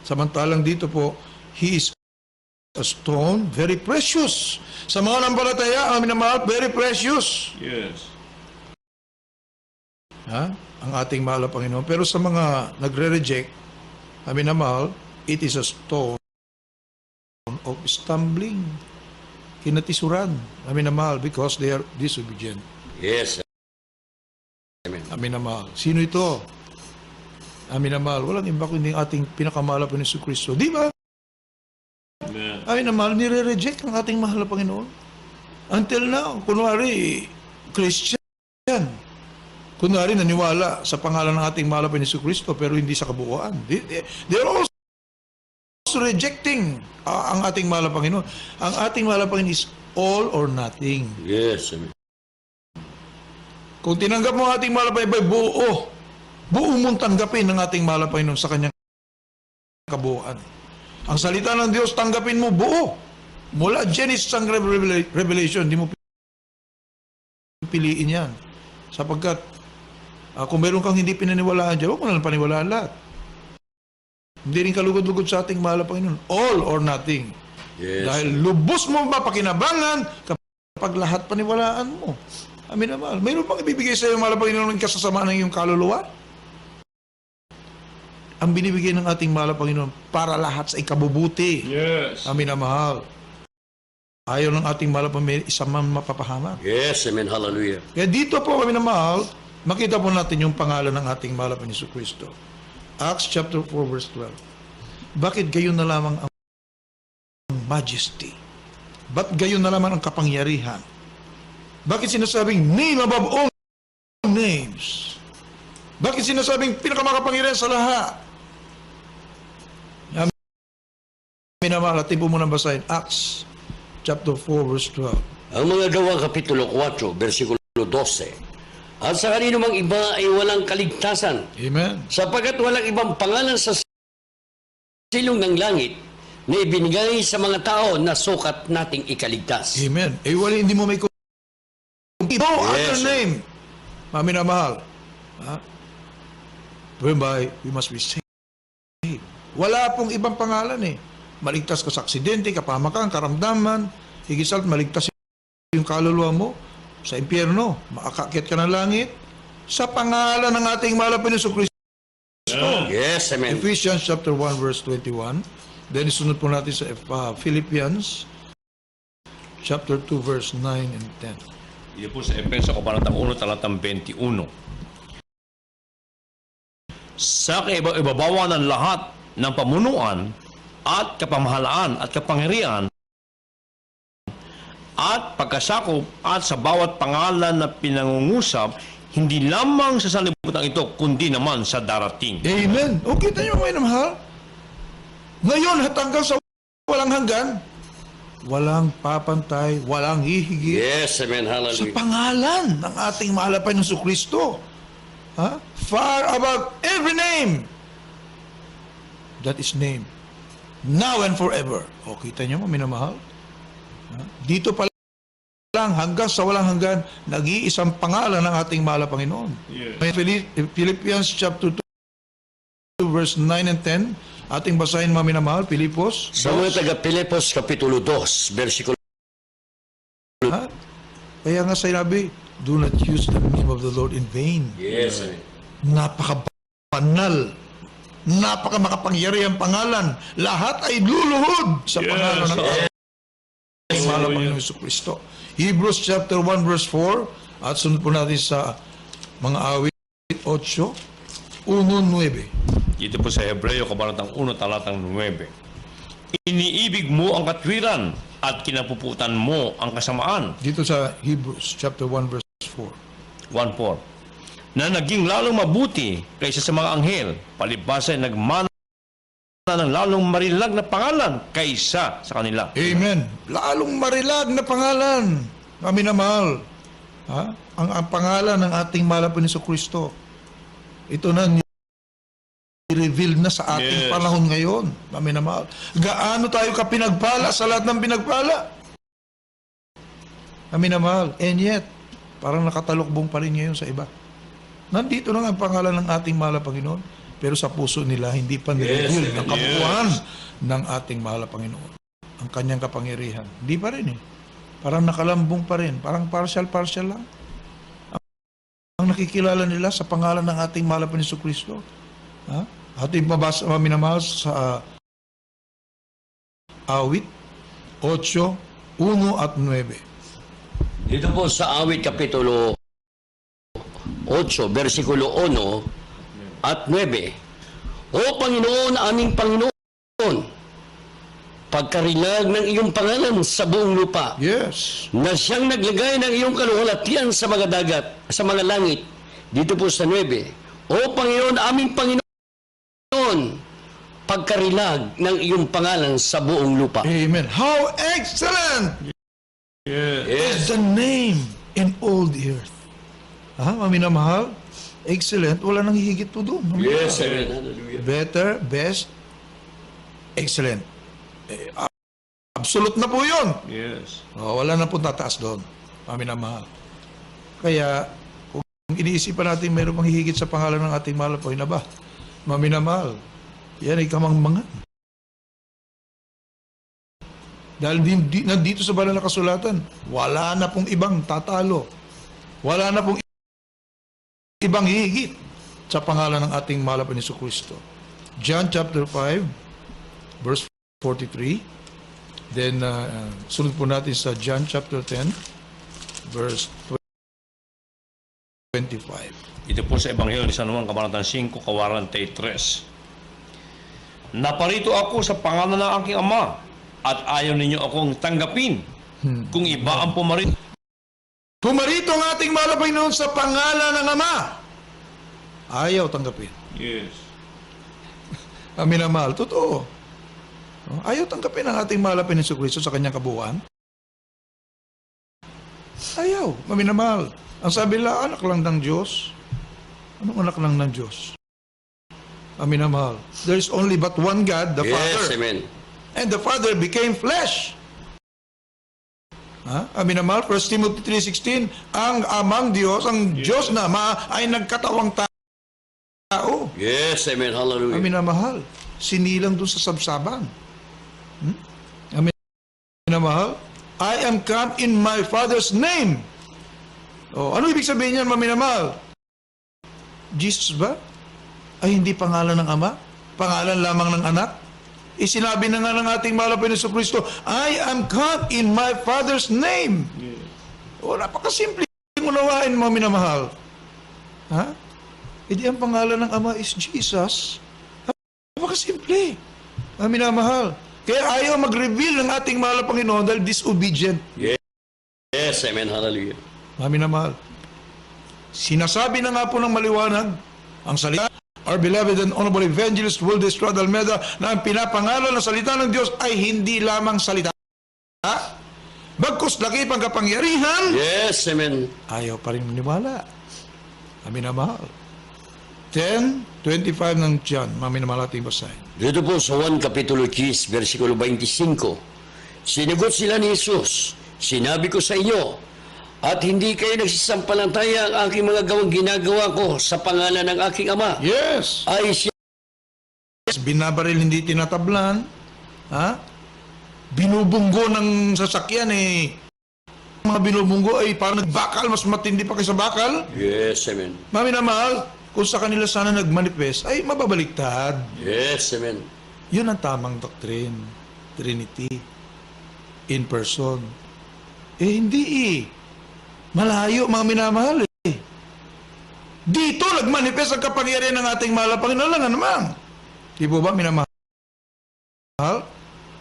Samantalang dito po, he is a stone, very precious. Sa mga nampalataya, maminamahal, very precious. Yes. Ha? Ang ating mahal na Panginoon. Pero sa mga nagre-reject, maminamahal, it is a stone of stumbling. Kinatisuran, maminamahal, because they are disobedient. Yes, amen. Maminamahal. Sino ito? Maminamahal. Walang iba kundi ating pinakamahal na Yesu Kristo. Di ba? Maminamahal, nire-reject ang ating mahal na Panginoon. Until now, kunwari, Christian. Kunwari, naniwala sa pangalan ng ating mahal na Yesu Kristo, pero hindi sa kabuuan. They are also rejecting ang ating mahal na Panginoon. Ang ating mahal na Panginoon is all or nothing. Yes, amen. Kung tinanggap mo ang ating mahal na Panginoon, buo mong tanggapin ang ating mahal na Panginoon sa kanyang kabuuan. Ang salita ng Diyos, tanggapin mo buo. Mula Genesis hanggang Revelation, hindi mo piliin yan. Sapagkat, kung meron kang hindi pinaniwalaan dyan, huwag mo na lang paniwalaan lahat. Hindi rin kalugod-lugod sa ating mahal na Panginoon. All or nothing. Yes. Dahil lubos mo mapakinabangan kapag lahat paniwalaan mo. Amin na mahal. Mayroon bang ibibigay sa iyo, mahal na Panginoon, ng kasasamaan ng iyong kaluluwa? Ang binibigay ng ating mahal na Panginoon para lahat sa ikabubuti. Yes. Amin na mahal. Ayaw ng ating mahal na Panginoon, isa man mapapahamak. Yes, amen. Hallelujah. Kaya dito po kami na mahal, makita po natin yung pangalan ng ating mahal na Yesu Kristo. Acts chapter 4 verse 12. Bakit gayon na lamang ang majesty? Ba't gayon na lamang ang kapangyarihan? Bakit sinasabing name above all names? Bakit sinasabing pinakamakapangyarihan sa lahat? Minamahal, atin po muna basahin Acts chapter 4 verse 12. Ang mga Gawa kapitulo 4, versikulo 12. At sa kanino mang iba ay walang kaligtasan. Amen. Sapagkat walang ibang pangalan sa silong ng langit na ibinigay sa mga tao na sukat nating ikaligtas. Amen. Wala, hindi mo may no other name. Maminamahal. Whereby we must be saved. Wala pong ibang pangalan eh. Maligtas ka sa aksidente, kapamakan, karamdaman, higit sa maligtas yung kaluluwa mo sa impyerno, makakakit ka ng langit sa pangalan ng ating mahal na Panginoon Kristo. Yes, amen. Ephesians chapter 1 verse 21. Then isunod po natin sa Philippians chapter 2 verse 9 and 10. Ito po sa Efeso, kabanatang 1, talatang 21. Sa ibabawa ng lahat ng pamunuan at kapamahalaan at kapangyarihan at pagkasakop at sa bawat pangalan na pinangungusap, hindi lamang sa sanlibutan ito, kundi naman sa darating. Amen. O kita niyo mga mahal? Ngayon, at hanggang sa walang hanggan, walang papantay, walang hihigit Yes, amen. sa Hallelujah. pangalan ng ating mahal na Panginoong Kristo. Ha? Far above every name that is named, now and forever. O, kita niyo mo, minamahal? Ha? Dito pa lang, hanggang sa walang hanggan, nag-iisang pangalan ng ating mahal na Panginoon. May Philippians chapter 2, verse 9 and 10, ating basahin mga minamahal, Pilipos. Sa mga taga-Pilipos, Kapitulo 2, versikulo. Ha? Kaya nga sinabi, do not use the name of the Lord in vain. Yes, amen. Napakabanal, napakamakapangyarihang pangalan. Lahat ay luluhod sa pangalan ng ating mahal na Panginoong Jesucristo. Hebrews chapter 1 verse 4, at sunod po natin sa mga awit 8, 1-9. Dito po sa Hebreo, kabanatang 1, talatang 9. Iniibig mo ang katwiran at kinapuputan mo ang kasamaan. Dito sa Hebrews chapter 1 verse 4. 1:4. Na naging lalong mabuti kaysa sa mga anghel, palibhasa ay nagmana ng lalong marilag na pangalan kaysa sa kanila. Amen. Lalong marilag na pangalan. Kami na mahal. Ha? Ang pangalan ng ating mahal na Panginoong Kristo. Ito na i-reveal na sa ating panahon ngayon. Kami na mahal. Gaano tayo kapinagpala sa lahat ng pinagpala? Kami na mahal. And yet, parang nakatalokbong pa rin ngayon sa iba. Nandito na ang pangalan ng ating mahal na Panginoon. Pero sa puso nila, hindi pa nireveal ang kabuuan ng ating mahal na Panginoon. Ang kanyang kapangyarihan. Hindi pa rin eh. Parang nakalambong pa rin. Parang partial lang. Ang nakikilala nila sa pangalan ng ating mahal na Panginoon Kristo. Ha? Ating mabasa, minamahal sa awit 8, 1 at 9. Dito po sa awit Kapitulo 8, versikulo 1 at 9. O Panginoon, aming Panginoon, pagkarilag ng iyong pangalan sa buong lupa, Yes. na siyang naglagay ng iyong kaluwalhatian sa mga dagat, sa mga langit, dito po sa 9. O Panginoon, aming Panginoon, pagkarilag ng iyong pangalan sa buong lupa. Amen. How excellent is the name in all the earth. Ha? Maminamahal? Excellent. Wala nang hihigit po doon. Yes, amen. Hallelujah. Better, best, excellent. Absolute na po yun. Yes. Wala na po tataas doon. Maminamahal. Kaya, kung iniisipan natin mayroon pang hihigit sa pangalan ng ating mahal po, ba? Maminamahal. Yan ay kamangmangan. Dahil nandito sa banal na kasulatan, wala na pong ibang tatalo. Wala na pong ibang hihigit sa pangalan ng ating mahal na Jesucristo. John chapter 5, verse 43. Then, sunod po natin sa John chapter 10, verse 25. Ito po sa Ebanghelyo ni San Juan, kabanatang 5, 43. Naparito ako sa pangalan ng aking Ama at ayaw ninyo akong tanggapin kung iba ang pumarito. Pumarito ang ating mahal na Panginoon sa pangalan ng Ama. Ayaw tanggapin. Yes. Amin na mahal. Totoo. Ayaw tanggapin ang ating mahal na Panginoon Kristo sa kanyang kabuuan. Ayaw. Amin na mahal. Ang sabi nila, anak lang ng Diyos. Anong anak lang ng Diyos? Amin na mahal. There is only but one God, the Yes, Father. amen. And the Father became flesh. Amin na mahal. 1 Timothy 3:16, ang amang Diyos, ang Diyos na ay nagkatawang tao. Yes, amen. Hallelujah. Amin na mahal. Sinilang doon sa sabsaban. Amin na mahal. I am come in my Father's name. Ano ibig sabihin niyan, amin na mahal? Jesus ba? Ay hindi pangalan ng Ama? Pangalan lamang ng Anak? Sinabi na nga ng ating mahal na Panginoon Kristo, I am come in my Father's name. Napakasimple yung unawain mo, minamahal. Ha? Hindi ang pangalan ng Ama is Jesus. Napakasimple. Minamahal. Kaya ayaw mag-reveal ng ating mahal na Panginoon dahil disobedient. Yes, amen. Hallelujah. Minamahal. Sinasabi na nga po ng maliwanag, ang salita our beloved and honorable evangelist Wilde Estrada Almeda, na ang pinapangalan na salita ng Diyos ay hindi lamang salita, bagkus laki pang kapangyarihan. Yes, amen. Ayaw pa rin maniwala. Amin na mahal. 10:25 ng John, maminamahal ating basahin. Dito po sa 1 Kapitulo 10, versikulo 25, sinagot sila ni Jesus, sinabi ko sa inyo, at hindi kayo nagsisampalataya ang aking mga gawang ginagawa ko sa pangalan ng aking Ama. Yes. Ay siya. Binabaril, hindi tinatablan. Ha? Binubunggo ng sasakyan mga binubunggo ay parang nagbakal, mas matindi pa kaysa bakal. Yes, amen. Mami na mahal, kung sa kanila sana nagmanifest, ay mababaliktad. Yes, amen. Yun ang tamang doctrine. Trinity. In person. Hindi Malayo, mga minamahal Dito, nagmanifest ang kapangyarihan ng ating mahal na Panginoon lang naman. Di po ba, minamahal?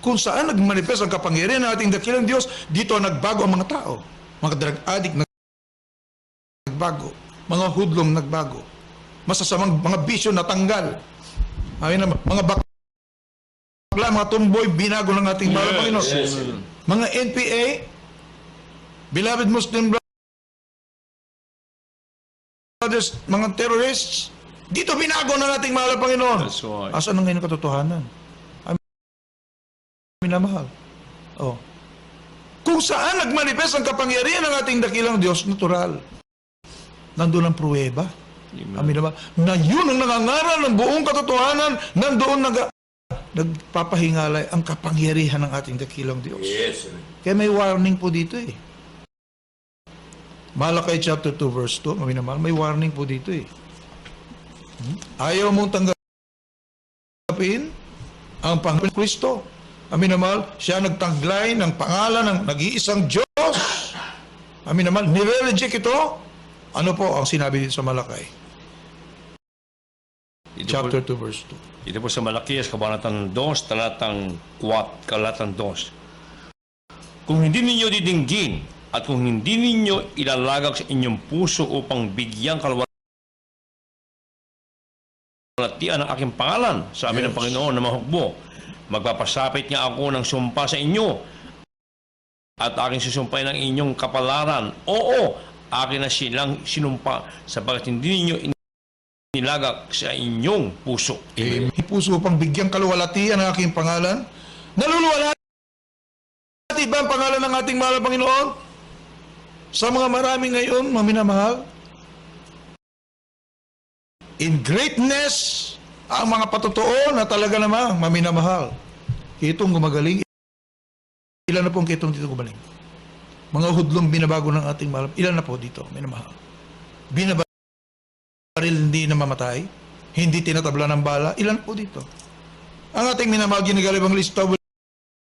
Kung saan nagmanifest ang kapangyarihan ng ating dakilang Diyos, dito nagbago ang mga tao. Mga drug addict nagbago. Mga hoodlum nagbago. Masasamang mga bisyo natanggal. Mga bakla, mga tomboy, binago ng ating mahal na Panginoon. Yes. Mga NPA, beloved Muslim brothers, mga terrorists, dito binago ng ating mahal na Panginoon. That's right. Asan na ngayon ang katotohanan? Minamahal. Kung saan nagmanifest ang kapangyarihan ng ating dakilang Diyos, natural. Nandun ang pruweba. Amin naman. Na yun ang nangangaral ng buong katotohanan, nandoon nagpapahingalay ang kapangyarihan ng ating dakilang Diyos. Yes. Kaya may warning po dito Malakay chapter 2 verse 2, amin naman, may warning po dito Ayaw mong tanggapin ang Panginoon Kristo. Amin naman, siya nagtaglay ng pangalan ng nag-iisang Diyos. Amin naman, nire-reject ito. Ano po ang sinabi dito sa Malakay? Chapter 2, verse 2. Ito po sa Malakias, Kabanatang 2, talatang 2. Kung hindi ninyo didinggin at kung hindi ninyo ilalagak sa inyong puso upang bigyang kalwalhatian ang aking pangalan sa amin ng Panginoon na mahukbo, magpapasapit niya ako ng sumpa sa inyo at aking susumpay ng inyong kapalaran. Oo, akin na silang sinumpa sapagkat hindi ninyo nilagak sa inyong puso. Amen. Puso upang bigyang kaluwalhatian ang aking pangalan. Naluluwalhati ba ang pangalan ng ating mahal na Panginoon? Sa mga marami ngayon, maminamahal, in greatness, ang mga patotoo na talaga namang maminamahal. Kitong gumagaling. Ilan na pong kitong dito gumaling? Mga hudlong binabago ng ating mahal. Ilan na po dito, minamahal? Binabaril, hindi namamatay. Hindi tinatabla ng bala. Ilan po dito? Ang ating minamahal, ginigalibang lista,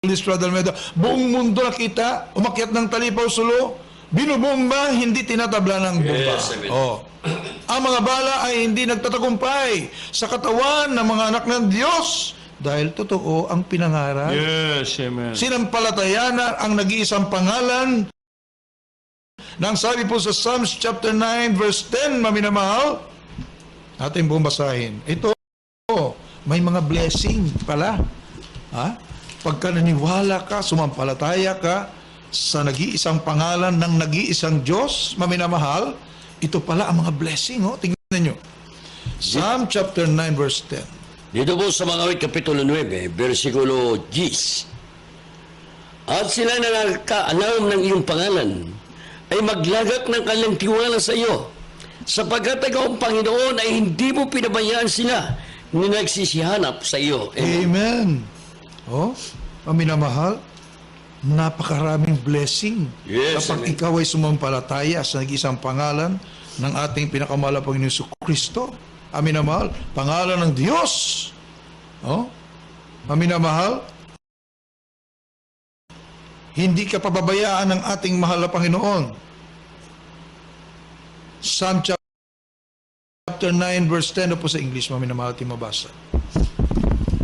Estrada Almeda, buong mundo nakita, umakyat ng Talipaw Sulo, binubomba, hindi tinatabla ng bomba. Yes, ang mga bala ay hindi nagtatagumpay sa katawan ng mga anak ng Diyos dahil totoo ang pinangarap. Yes, amen. Sinampalatayanan ang nag-iisang pangalan nang sabi po sa Psalms chapter 9 verse 10, maminamahal, ating buong basahin. Ito, may mga blessing pala. Pagka naniwala ka, sumampalataya ka sa nag-iisang pangalan ng nag-iisang Diyos, maminamahal, ito pala ang mga blessing. Tingnan nyo. Psalm chapter 9 verse 10. Dito po sa mga awit kapitulo 9, versikulo 10. At sila na nakaalam ng iyong pangalan ay maglagak ng kanilang tiwala sa iyo, sapagkat ang Panginoon ay hindi mo pinabayaan sila na nagsisihanap sa iyo. Amen. Maminamahal, napakaraming blessing Yes, kapag amen. ikaw ay sumampalataya sa nag-isang pangalan ng ating pinakamahal na Panginoon Hesus Kristo. Amin na mahal, pangalan ng Diyos. Amin na mahal, hindi ka pababayaan ng ating mahal na Panginoon. Psalm chapter 9 verse 10 po sa English, amin na mahal, ating mabasa.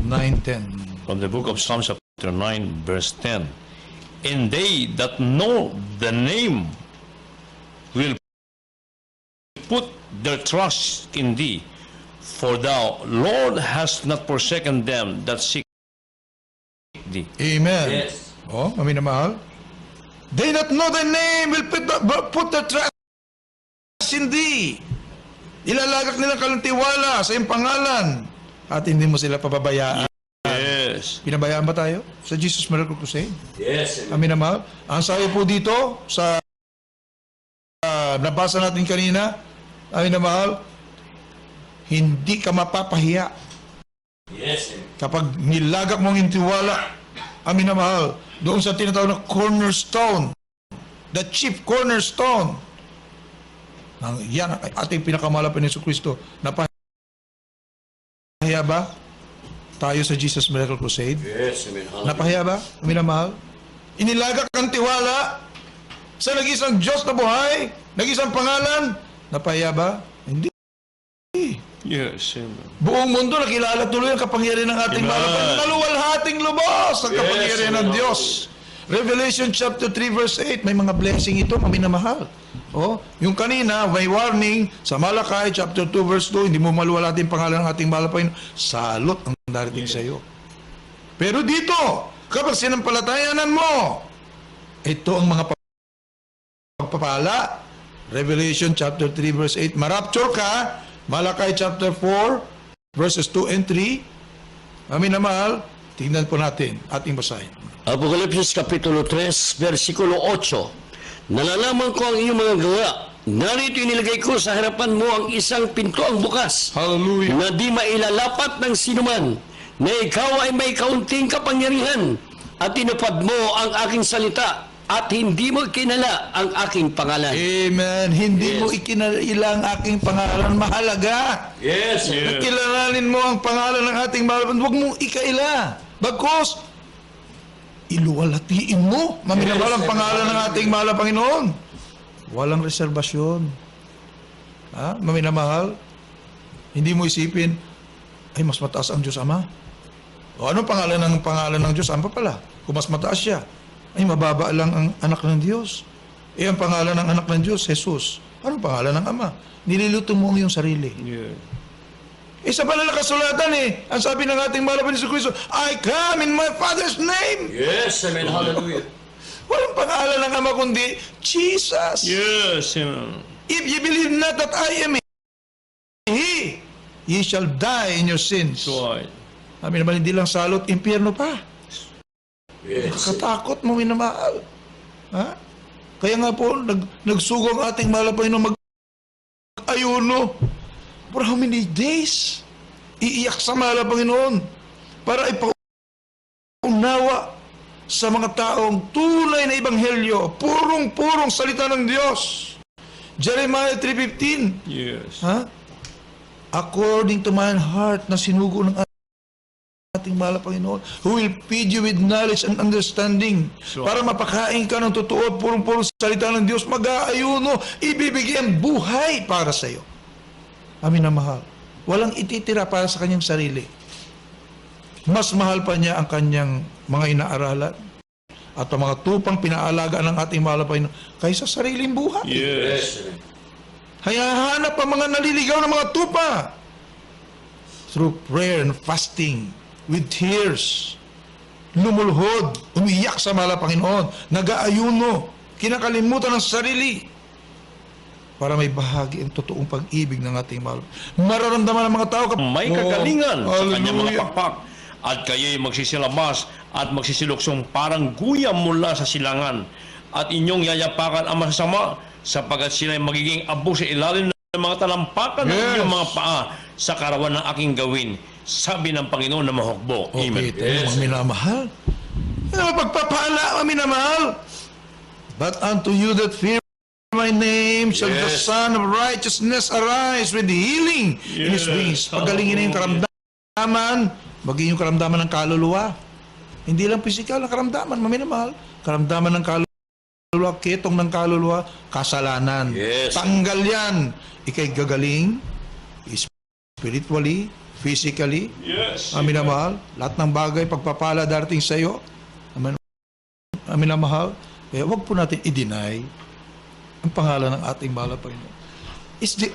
9:10. From the book of Psalms chapter 9 verse 10. And they that know the name will put their trust in thee, For thou, Lord, hast not forsaken them that seek thee. Amen. Yes. Oh, kami na mahal. They that know thy name will put their trust in thee. Ilalagak nilang kanilang tiwala sa iyong pangalan at hindi mo sila pababayaan. Yes. Pinabayaan ba tayo sa Jesus Miracle Crusade? Yes. Kami na mahal. Ang sabi po dito sa nabasa natin kanina, kami na mahal, hindi ka mapapahiya. Yes. Kapag nilagak mo ang iyong tiwala, amin na mahal, doon sa tinatawag na cornerstone, the chief cornerstone, yan ang ating pinakamahal na Yesu Kristo. Napahiya ba tayo sa Jesus Miracle Crusade? Yes. Amen. Napahiya ba? Amin na mahal? Inilagak ang tiwala sa nag-isang Diyos na buhay, nag-isang pangalan. Napahiya ba? Hindi. Yes, amen. Buong mundo nakilala tuloy ang kapangyarihan ng ating malapan. Naluwalhating lubos ang kapangyarihan ng Diyos. Revelation chapter 3 verse 8, may mga blessing ito, maminamahal. Oh, yung kanina, may warning sa Malakay chapter 2 verse 2, hindi mo maluwalhating pangalan ng ating malapan, salot ang darating sa iyo. Pero dito, kapag sinampalatayanan mo, ito ang mga pagpapala. Revelation chapter 3 verse 8, marapture ka. Malakay chapter 4 verses 2 and 3. Amin na mahal, tingnan po natin ating basahin. Apokalipsis Kapitulo 3, versikulo 8. Nalalaman ko ang iyong mga gawa. Narito inilagay ko sa harapan mo ang isang pintuang bukas. Hallelujah. Na di mailalapat ng sinuman. Na ikaw ay may kaunting kapangyarihan. At tinupad mo ang aking salita. At hindi mo kinala ang aking pangalan. Amen. Hindi mo ikinailang aking pangalan. Mahalaga. Yes. Kilalanin mo ang pangalan ng ating malapan. Huwag mong ikaila. Bagkus, iluwalhatiin mo. Maminamahal ang pangalan ng ating mahal na Panginoon. Walang reserbasyon. Ha? Maminamahal. Hindi mo isipin, ay mas mataas ang Diyos Ama. O anong pangalan ng Diyos Ama pala? Kung mas mataas siya, ay mababa lang ang anak ng Diyos. Ang pangalan ng anak ng Diyos, Jesus. Anong pangalan ng Ama? Nililuto mo ang iyong sarili. Yeah. Sa banal na kasulatan ang sabi ng ating mahal na Yesu Kristo, I come in my Father's name. Yes, amen. Hallelujah. Walang pangalan ng Ama kundi Jesus. Yes, amen. If you believe not that I am He, ye shall die in your sins. Right. Amin naman, hindi lang salot, impyerno pa. Yes. Kakatakot mo, minamahal. Ha? Kaya nga po, nagsugo ang ating mahal na Panginoon mag-ayuno. For how many days? Iiyak sa mahal na Panginoon para ipaunawa sa mga taong tunay na ebanghelyo, purong-purong salita ng Diyos. Jeremiah 3:15. Yes. Ha? According to my heart na sinugo ng ating mahal na Panginoon, who will feed you with knowledge and understanding, para mapakain ka ng totoo at purong-purong salita ng Diyos, mag-aayuno, ibibigyan buhay para sa iyo. Amin na mahal. Walang ititira para sa kanyang sarili. Mas mahal pa niya ang kanyang mga inaaralan at ang mga tupang pinaalaga ng ating mahal na Panginoon kaysa sariling buhay. Yes. Hayahanap ang mga naliligaw ng mga tupa through prayer and fasting, with tears, lumulhod, umiyak sa mahal na Panginoon, nag-aayuno, kinakalimutan ng sarili, para may bahagi ang totoong pag-ibig ng ating mahal. Mararamdaman ng mga tao May kagalingan sa kanyang mga hallelujah. pakpak, at kayo'y magsisilabas at magsisiluksong parang guyam mula sa silangan, at inyong yayapakan ang masasama, sapagkat sila'y magiging abo sa ilalim ng mga talampakan ng inyong mga paa sa karawan ng aking gawin, sabi ng Panginoon na mahukbo. Amen. Okay, mga minamahal. Pagpapala, mga minamahal. But unto you that fear my name shall the Son of Righteousness arise with healing in His wings. Pagalingin na yung karamdaman, maging yung karamdaman ng kaluluwa. Hindi lang pisikal na karamdaman, mga minamahal. Karamdaman ng kaluluwa, ketong ng kaluluwa, kasalanan. Tanggal yan. Ika'y gagaling, spiritually, physically. Amin na mahal. Lahat ng bagay, pagpapala darating sa iyo. Amin na mahal. Kaya huwag po natin i-deny ang pangalan ng ating mahal na Panginoon. It's the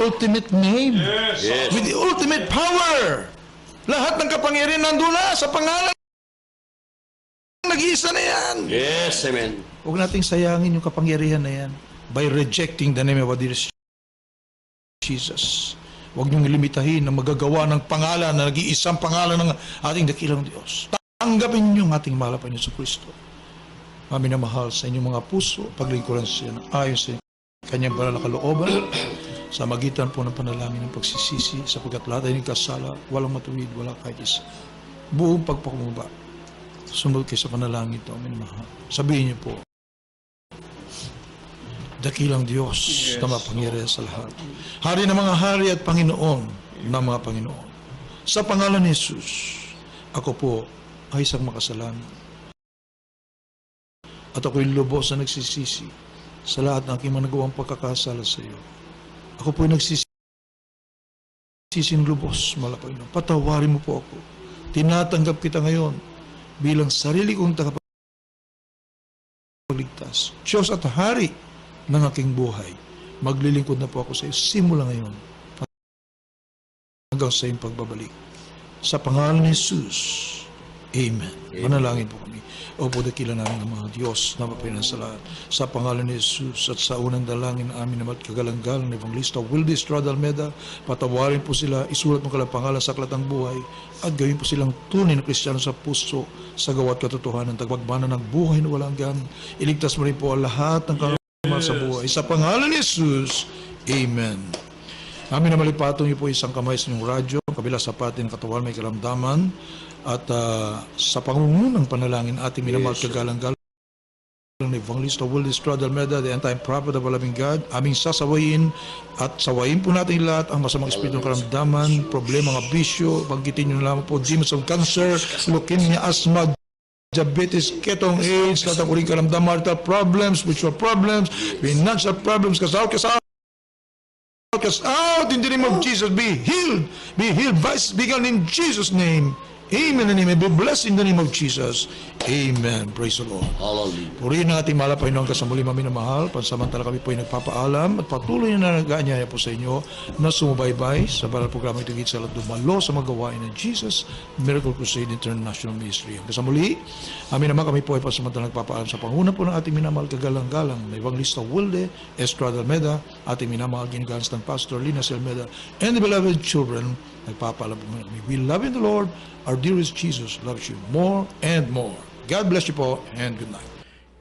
ultimate name. Yes. With the ultimate power. Lahat ng kapangyarihan nandun na sa pangalan. Nag-iisa na yan. Yes, amen. Huwag nating sayangin yung kapangyarihan na yan by rejecting the name of our dear Jesus. Huwag niyong ilimitahin na magagawa ng pangalan na nag-iisang pangalan ng ating dakilang Diyos. Tanggapin niyo ang ating mahal na Panginoon Kristo. Amin na mahal sa inyong mga puso, paglingkuran siya ng ayon sa kanyang banal na kalooban sa magitan po ng panalangin ng pagsisisi sapagkat lahat ay nagkasala, walang matuwid, wala kahit isa. Buong pagpakumaba. Sumunod kayo sa panalangin ito, amin na mahal. Sabihin niyo po, dakilang Diyos na mapangyarihan sa lahat. Hari ng mga hari at Panginoon ng mga Panginoon. Sa pangalan ni Jesus, ako po ay isang makasalanan. At ako'y lubos na nagsisisi sa lahat ng aking managawang pagkakasala sa iyo. Ako po'y nagsisisi ng lubos, mahal na Panginoon. Patawarin mo po ako. Tinatanggap kita ngayon bilang sarili kong tagapagligtas. Diyos at Hari ng aking buhay. Maglilingkod na po ako sa iyo simula ngayon hanggang sa iyong pagbabalik. Sa pangalan ni Jesus, Amen. Manalangin po kami. O po dakilan namin ang mga Diyos na mapinan sa lahat. Sa pangalan ni Jesus at sa unang dalangin amin naman kagalang-galang ni Evangelista Wildy Estrada Almeda, patawarin po sila, isulat mo kalang pangalan sa aklatang buhay at gawin po silang tunay na Kristiyano sa puso sa gawat katotohanan, tagbagbanan ng buhay na walang hanggan. Iligtas mo rin po ang lahat ng karamahal sa buhay. Sa pangalan ni Jesus, Amen. Amin na malipatong niyo po isang kamay sa inyong radyo, kabila sa patin ng katawan may karamdaman. At sa pangungunang panalangin ating minamahal kagalang-galang ni Evangelista Wildy Estrada Almeda, the end-time prophet of the loving God, aming sasawayin at sawayin po natin lahat ang masamang espiritu ng karamdaman, problema, mga bisyo, banggitin nyo lamang po, demons of cancer, leukemia, asthma, diabetes, ketong AIDS, lahat ang uling karamdaman, marital problems, spiritual problems, financial problems, cast out in the name of Jesus, be healed, begun in Jesus' name. Amen and amen. Be blessed in the name of Jesus. Amen. Praise the Lord. Hallelujah. Purihin ng ating mahal na Panginoon kasamuli mami na mahal. Pansamantala kami po ay nagpapaalam at patuloy na nag-aanyaya po sa inyo na sumubaybay sa banal programa ito sa lahat dumalo sa magawain ng Jesus Miracle Crusade International Ministry. Hanggang sa muli, amin naman kami po ay pansamantala nagpapaalam sa panguna po ng ating minamahal kagalang-galang na Evangelista Wildy Estrada Almeda, ating minamahal ginagalas ng Pastor Lina Almeda, and the beloved children, nagpapaalam po kami. We love in the Lord. Our dearest Jesus loves you more and more. God bless you po and good night.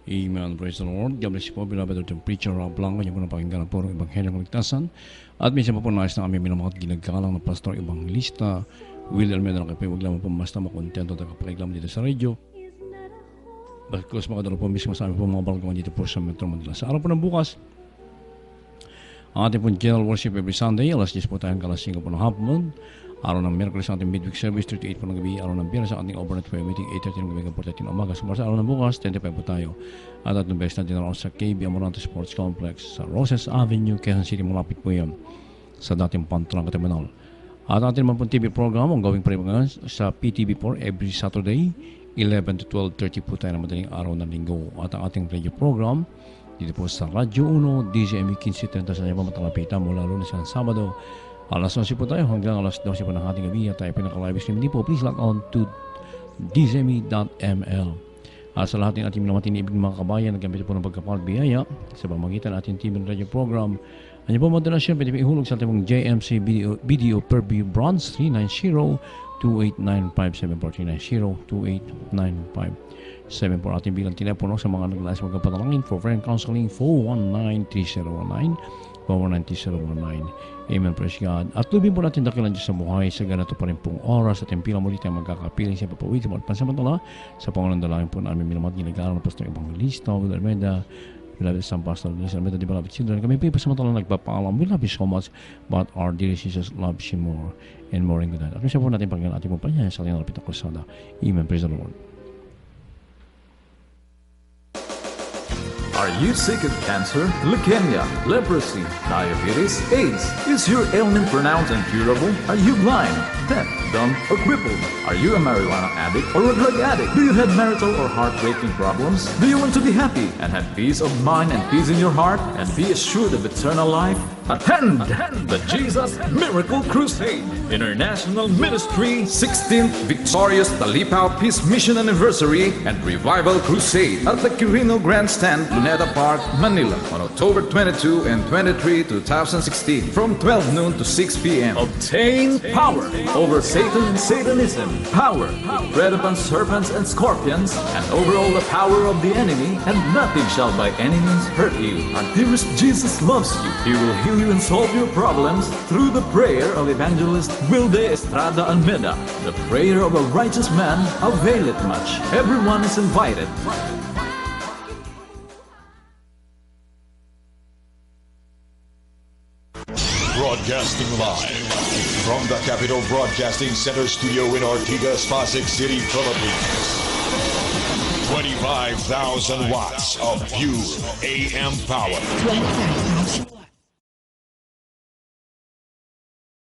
Amen. Praise the Lord. God bless you po, beloved of the preacher Rob Blanco. Yung po napakinggan po ng Ebanghelyo ng Kaligtasan. At minsan po nais na kami minamahal ginagalang ng Pastor Evangelista Wildy Almeda na kayo po. Huwag lamang po basta makontento at kapag dito sa radio. Bakos makadalo po mismo sa amin po mga balagawan dito po sa Metro Manila. Sa araw po ng bukas, ang ating po general worship every Sunday. Alas 10 po tayong kalas 5 po ng hapon. Araw ng Miyerkules sa ating midweek service, 38 po ng gabi. Araw ng Biyernes sa ating overnight prayer meeting, 8:30 ng gabi hanggang 4:30 ng umaga. Sa araw ng bukas, 25 po tayo. At atong best natin araw sa KB Amoranto Sports Complex sa Roses Avenue, Quezon City. Malapit po yan sa dating Pantrang Terminal. At ating naman po TV program, ang gawing pa rin sa PTV4 every Saturday, 11 to 12:30 po tayo na madaling araw ng linggo. At ang ating radio program, dito po sa Radyo 1, DZME 1530 sa Nyabang Matalapitan mula Lunes hanggang Sabado. Alas 11 po tayo hanggang alas 12 po ng ating gabi at tayo pinaka-live stream din po. Please log on to dzme.ml. At sa lahat ng ating minamatinibig mga kabayan, nagkamit po ng pagkapagbiyaya sa pamagitan ating TV and radio program. Ano po mga donasyon, pwede po ihulog sa ating JMC BDO per view bronze 390-2895-7439-02895-74 ating bilang telepono sa mga naglayas magkapatalangin for friend counseling 419-3019 419-019. Amen, praise God. At lubin po natin dakilan Diyos sa buhay sa ganito pa rin pong oras at yung pilang muli tayong magkakapiling siya papawid sa mga pansamantala sa pangunan dalangin po namin minamahal ginagalang ng Pastor Evangelista Wildy Almeda, beloved San Pastor Lina Almeda, the beloved children. Kami po yung pansamantala nagpapaalam. We love you so much, but our dear Jesus loves you more and more in good night. At minsan po natin pagkakas ating pong panyaya sa kanyang lapit na krusada. Amen, praise the Lord. Are you sick of cancer, leukemia, leprosy, diabetes, AIDS? Is your ailment pronounced incurable? Are you blind, deaf, dumb, or crippled? Are you a marijuana addict or a drug addict? Do you have marital or heartbreaking problems? Do you want to be happy and have peace of mind and peace in your heart and be assured of eternal life? Attend the Jesus Miracle Crusade International Ministry 16th Victorious Talipao Peace Mission Anniversary and Revival Crusade at the Quirino Grandstand, Luneta Park, Manila on October 22 and 23, 2016 from 12 noon to 6 p.m. Obtain power over Satan and Satanism, power to tread upon serpents and scorpions, and over all the power of the enemy, and nothing shall by any means hurt you. Our dearest Jesus loves you. He will heal you and solve your problems through the prayer of Evangelist Wilde Estrada Almeida. The prayer of a righteous man availeth much. Everyone is invited. Broadcasting live from the Capital Broadcasting Center studio in Ortigas, Pasig City, Philippines. 25,000 watts of pure AM power. 25,000